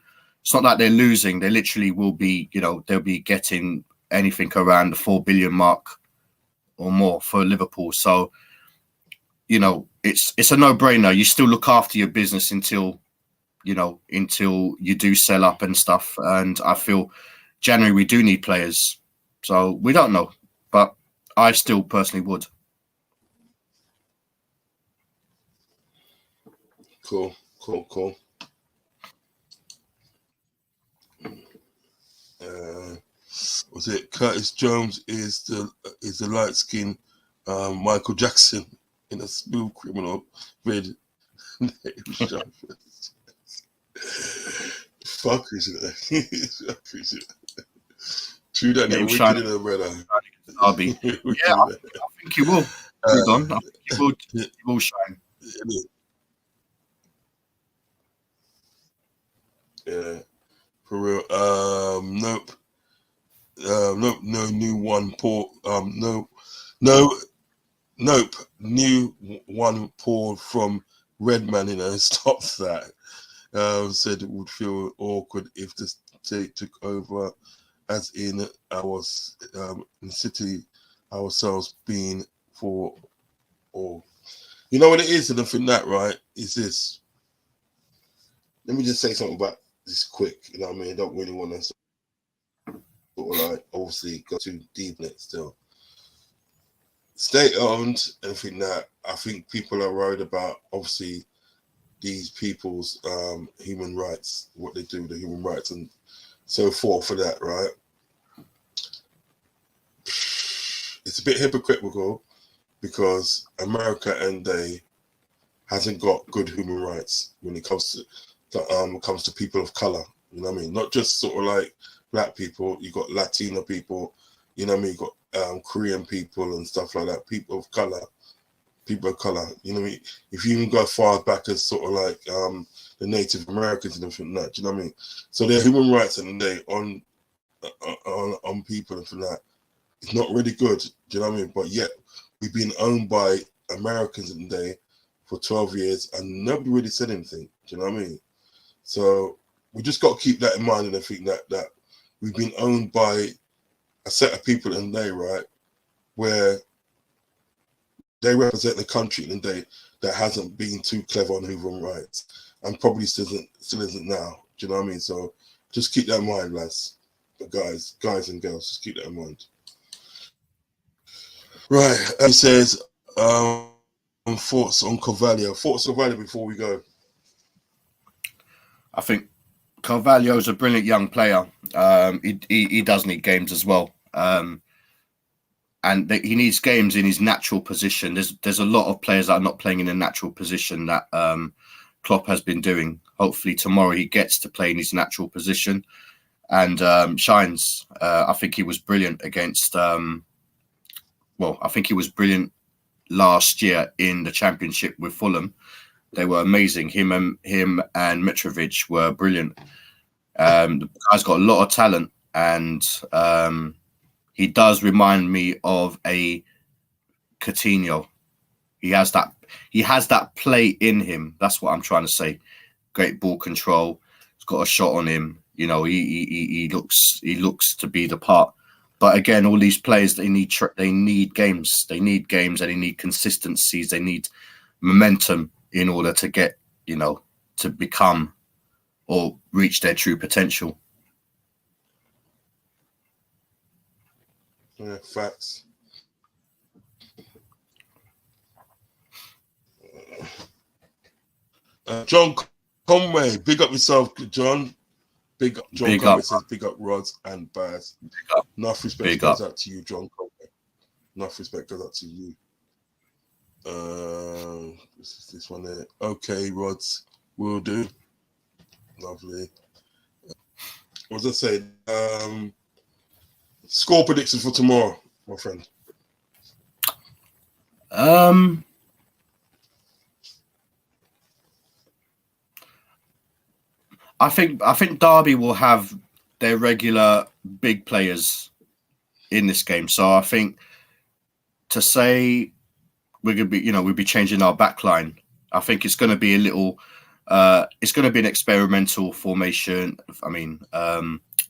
it's not like they're losing. They literally will be, they'll be getting anything around the 4 billion mark or more for Liverpool. So, it's a no-brainer. You still look after your business until you do sell up and stuff. And I feel January we do need players. So we don't know, but I still personally would. Cool. Was it Curtis Jones is the light skin Michael Jackson in a smooth criminal red fuck is it? True that they're wicked in a brother. Derby. Yeah, I think he will. Hold on. I think he will shine. Yeah, for real. Nope. Nope. No new one. Nope. New one poured from Redman. Stop that. Said it would feel awkward if the state took over, as in our in City ourselves being for all. You know what it is, and I think that right is this. Let me just say something about this quick. You know what I mean? I don't really want to sort of like obviously go too deep in it still. State owned, and I think people are worried about obviously these people's human rights, what they do, the human rights and so forth for that, right? It's a bit hypocritical because America and they hasn't got good human rights when it comes to people of color. You know what I mean? Not just sort of like black people. You got Latino people. You know what I mean? You got Korean people and stuff like that. People of color. You know what I mean? If you even go as far back as sort of like the Native Americans and everything like that. Do you know what I mean? So their human rights and they on people and that. It's not really good. Do you know what I mean? But yet we've been owned by Americans in the day for 12 years and nobody really said anything. Do you know what I mean? So we just got to keep that in mind, and I think that we've been owned by a set of people in the day, right, where they represent the country in the day that hasn't been too clever on human rights and probably still isn't now. Do you know what I mean? So just keep that in mind, lads, guys and girls. Just keep that in mind. Right, he says, thoughts on Carvalho. Thoughts on Carvalho before we go. I think Carvalho's a brilliant young player. He does need games as well. And he needs games in his natural position. There's a lot of players that are not playing in a natural position that Klopp has been doing. Hopefully tomorrow he gets to play in his natural position and shines. I think he was brilliant against... I think he was brilliant last year in the Championship with Fulham. They were amazing. Him and Mitrovic were brilliant. The guy's got a lot of talent, and he does remind me of a Coutinho. He has that play in him. That's what I'm trying to say. Great ball control. He's got a shot on him. You know, he looks to be the part. But again, all these players, they need games. They need games, and they need consistencies. They need momentum in order to get, to become or reach their true potential. Yeah, facts. John Conway, big up yourself, John. Big up. John Conway says big up Rods and Baz. Enough respect goes out to you, John Conway. Enough respect goes out to you. This one there. Okay, Rods, will do. Lovely. What was I saying? Score predictions for tomorrow, my friend. I think Derby will have their regular big players in this game. So I think to say we're gonna be, we'll be changing our back line. I think it's going to be a little It's going to be an experimental formation. I mean,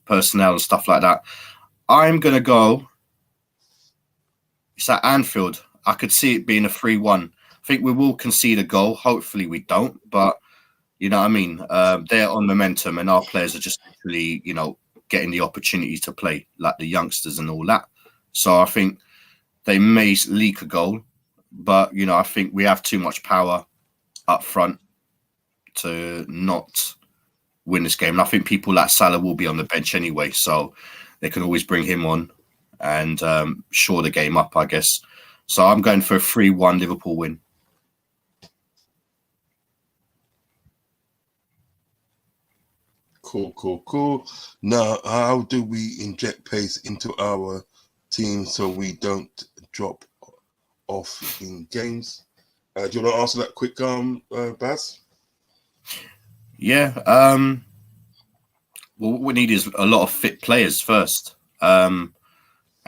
personnel and stuff like that. I'm going to go. It's at Anfield. I could see it being a 3-1. I think we will concede a goal. Hopefully we don't. But, you know what I mean? They're on momentum and our players are just actually, you know, getting the opportunity to play, like the youngsters and all that. So I think they may leak a goal. But, you know, I think we have too much power up front to not win this game. And I think people like Salah will be on the bench anyway. So they can always bring him on and shore the game up, I guess. So I'm going for a 3-1 Liverpool win. Cool. Now, how do we inject pace into our team so we don't drop off in games? Do you want to answer that quick, Baz? Yeah. Well, what we need is a lot of fit players first. And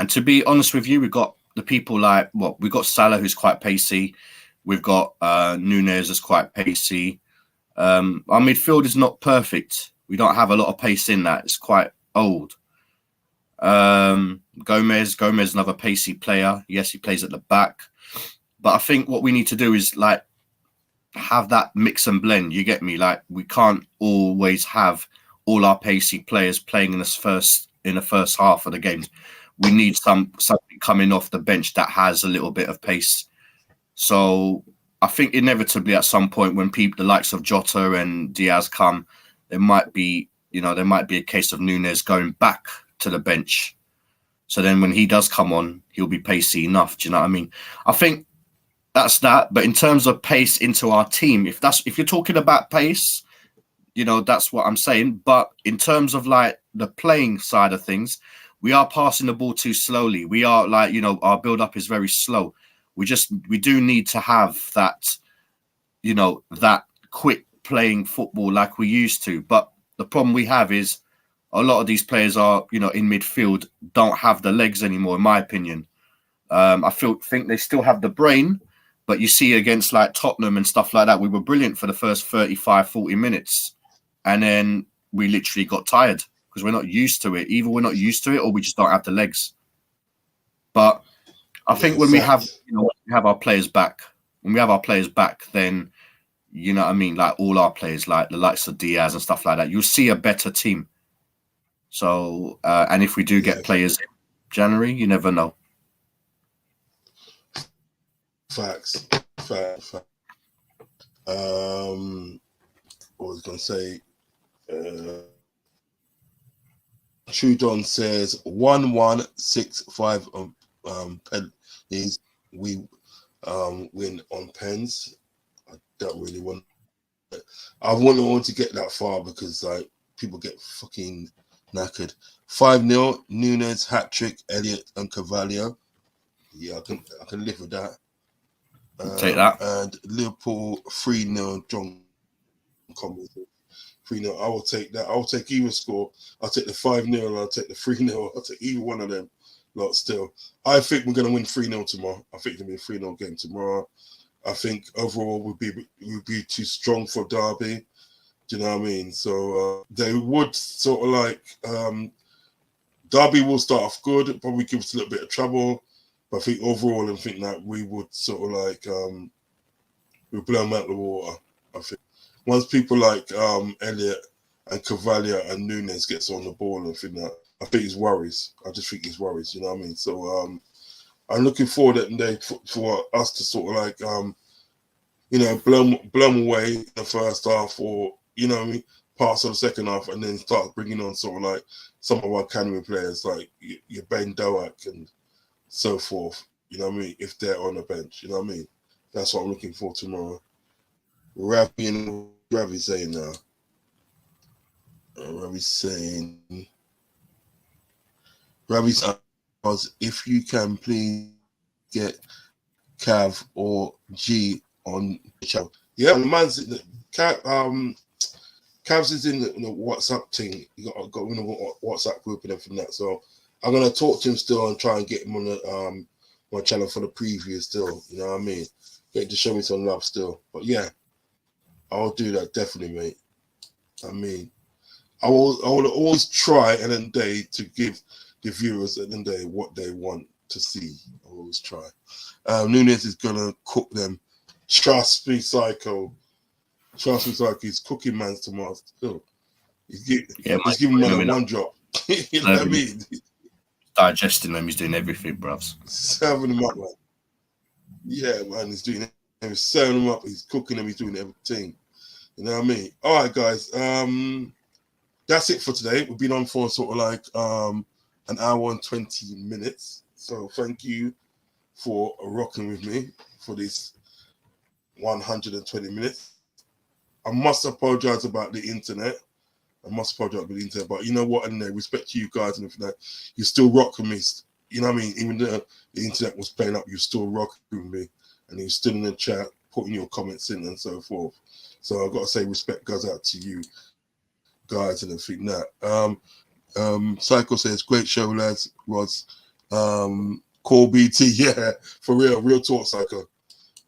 to be honest with you, we've got the people like, we've got Salah, who's quite pacey. We've got Nunez, who's quite pacey. Our midfield is not perfect. We don't have a lot of pace in that. It's quite old. Gomez, another pacey player. Yes, he plays at the back. But I think what we need to do is like have that mix and blend. You get me? Like we can't always have all our pacey players playing in the first half of the games. We need something coming off the bench that has a little bit of pace. So I think inevitably at some point when the likes of Jota and Diaz come, there might be a case of Nunez going back to the bench. So then when he does come on, he'll be pacey enough. Do you know what I mean? I think that's that. But in terms of pace into our team, if you're talking about pace, you know, that's what I'm saying. But in terms of like the playing side of things, we are passing the ball too slowly. We are like, you know, our build up is very slow. We do need to have that, you know, that quick playing football like we used to. But the problem we have is a lot of these players are, you know, in midfield don't have the legs anymore, in my opinion. I think they still have the brain, but you see against like Tottenham and stuff like that, we were brilliant for the first 35, 40 minutes. And then we literally got tired because we're not used to it. Either we're not used to it or we just don't have the legs. But I think when we have our players back, then, you know what I mean? Like all our players, like the likes of Diaz and stuff like that, you'll see a better team. So, and if we do get players in January, you never know. Facts. What I was going to say, Trudon says 1-1-6-5 penalties. We win on pens. I don't really want. I wouldn't want to get that far because like people get fucking knackered. 5-0 Nunez hat trick. Elliott and Carvalho. Yeah, I can live with that. Take that. And Liverpool 3-0 John Commons. 3-0. I will take that. I'll take either score. I'll take the 5-0 and I'll take the 3-0. I'll take either one of them. Lot still. I think we're going to win 3-0 tomorrow. I think it'll be a 3-0 game tomorrow. I think overall we'll be too strong for Derby. Do you know what I mean? So they would sort of like Derby will start off good, probably give us a little bit of trouble. But I think overall I think that we would sort of like we'll blow them out the water. I think once people like Elliott and Carvalho and Nunez gets on the ball and think that I think he's worries. I just think he's worries, you know what I mean? So I'm looking forward that day for us to sort of like you know, blow them away in the first half or, you know what I mean, parts of the second half and then start bringing on sort of like some of our academy players like your Ben Doak and so forth, you know what I mean, if they're on the bench, you know what I mean? That's what I'm looking for tomorrow. Ravi's saying now. Ravi's saying, if you can please get Cav or G on the channel. Yeah, the man's in the Cavs is in the WhatsApp thing. You got in a WhatsApp group and everything that. So I'm gonna talk to him still and try and get him on the my channel for the preview still. You know what I mean? Get to show me some love still. But yeah, I'll do that definitely, mate. I mean, I will always try at the end of the day to give the viewers at the end of the day what they want to see. I always try. Nunez is gonna cook them. Trust me, Psycho. Trust me, Psycho. He's cooking man's tomorrow. Still, he's giving man one drop. You know what I mean? Digesting them, he's doing everything, bruvs. Serving them up, man. Yeah, man, he's doing it. He's serving them up. He's cooking them. He's doing everything. You know what I mean? All right, guys. That's it for today. We've been on for sort of like an hour and 20 minutes. So thank you for rocking with me for this 120 minutes. I must apologize about the internet. But you know what? And respect to you guys and everything. You still rocking me. You know what I mean? Even though the internet was playing up, you still rocking with me, and you're still in the chat, putting your comments in and so forth. So I've got to say, respect goes out to you guys and everything. That Psycho says, great show, lads. Rods, call BT, yeah, for real talk, Psycho,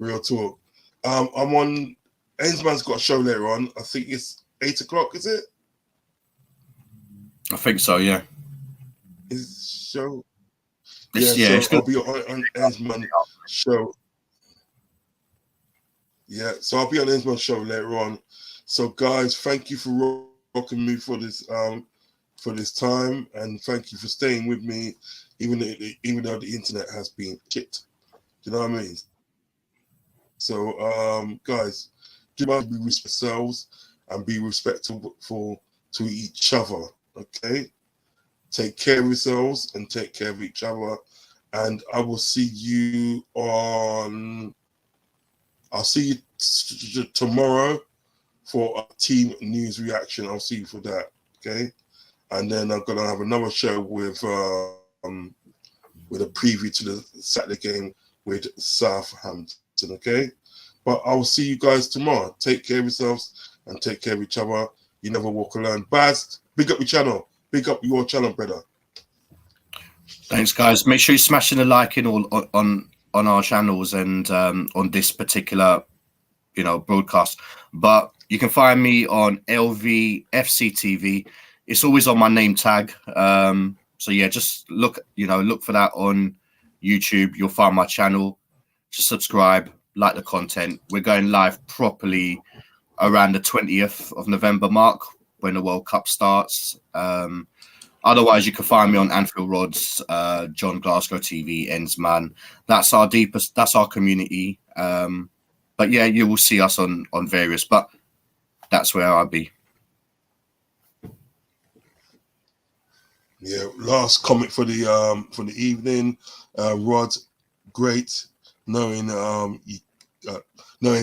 real talk. I'm on. Ainsman's got a show later on. I think it's 8 o'clock. Is it? I think so, yeah. His show. Yeah, so I'll be on Ainsman's show. Yeah, so I'll be on Ainsman's show later on. So guys, thank you for rocking me for this time, and thank you for staying with me, even though the internet has been shit. Do you know what I mean? So guys, be respect yourselves and be respectful to each other. Okay, take care of yourselves and take care of each other, and I will see you on. I'll see you tomorrow for a team news reaction. I'll see you for that. Okay, and then I'm gonna have another show with a preview to the Saturday game with Southampton. Okay, but I'll see you guys tomorrow. Take care of yourselves and take care of each other. You never walk alone. Baz, big up your channel. Big up your channel, brother. Thanks, guys. Make sure you're smashing the like in all on our channels and on this particular, broadcast. But you can find me on LVFCTV. It's always on my name tag. So yeah, just look for that on YouTube. You'll find my channel. Just subscribe, like the content. We're going live properly around the 20th of November mark when the World Cup starts. Otherwise, you can find me on AnfieldRodz, John Glasgow TV, Ensman. That's our community. But yeah, you will see us on various, but that's where I'll be. Yeah, last comment for the evening. Rod, great knowing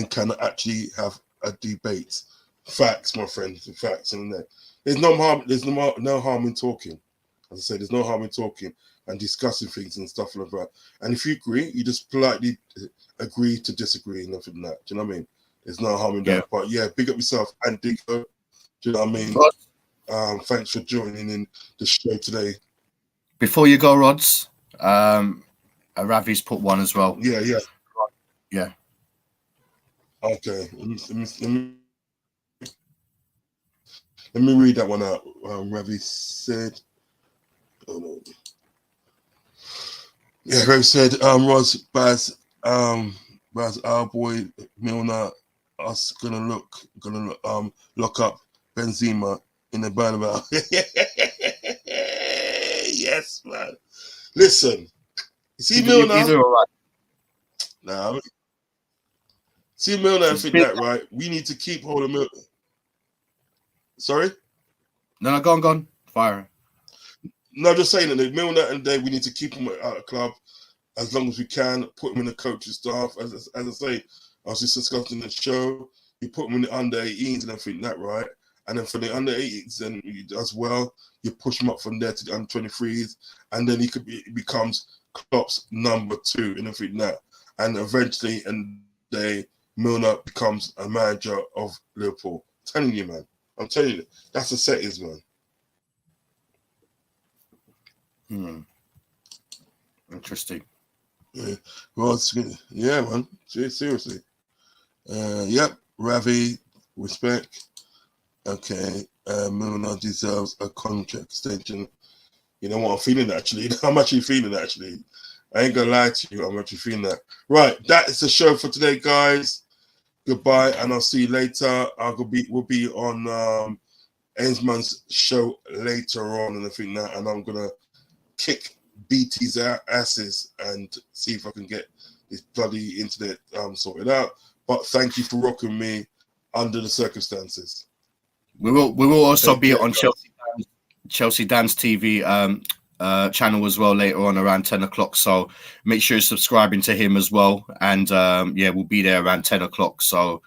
can actually have a debate. Facts, my friend, facts, and there's no harm. There's no harm in talking. As I say, there's no harm in talking and discussing things and stuff like that. And if you agree, you just politely agree to disagree and nothing like that. Do you know what I mean? There's no harm in that. But yeah, big up yourself and Dico. Do you know what I mean? Thanks for joining in the show today. Before you go, Rods, Ravi's put one as well. Yeah. Okay. Let me read that one out. Ravi said, Ravi said, Roz, Baz, our boy Milner, us gonna lock up Benzema in the Bernabeu. Yes, man. Listen, you see Milner? He's all right. Nah, see Milner and think that, right? We need to keep hold of Milner. Sorry? No, go on. Fire. No, just saying that Milner and Dave, we need to keep him at the club as long as we can, put him in the coaching staff. As I say, I was just discussing the show, you put him in the under 18s and everything, that right? And then for the under 18s, then as well, you push him up from there to the under 23s, and then he becomes Klopp's number 2 and everything that. And eventually, Milner becomes a manager of Liverpool. I'm telling you, man. I'm telling you, that's the settings, man. Interesting. Yeah, well, yeah, man. Seriously. Yep, Ravi. Respect. Okay. Milner deserves a contract extension. You know what? I'm feeling that actually. I'm actually feeling that actually. I ain't gonna lie to you. I'm actually feeling that. Right. That is the show for today, guys. Goodbye, and I'll see you later. We'll be on Ensman's show later on, and I think that, and I'm gonna kick BT's asses and see if I can get this bloody internet sorted out. But thank you for rocking me under the circumstances. We will also Take be care, on guys. Chelsea Dan's TV channel as well later on around 10 o'clock. So make sure you're subscribing to him as well. And yeah, we'll be there around 10 o'clock. So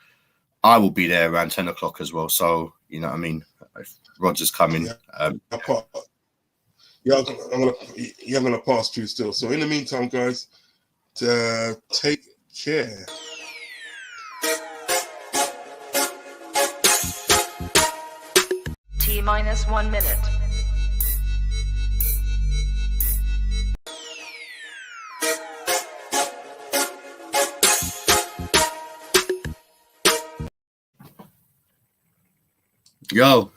I will be there around 10 o'clock as well. So, you know what I mean? If Roger's coming. I'm gonna pass through still. So in the meantime, guys, take care. T-minus 1 minute. Yo.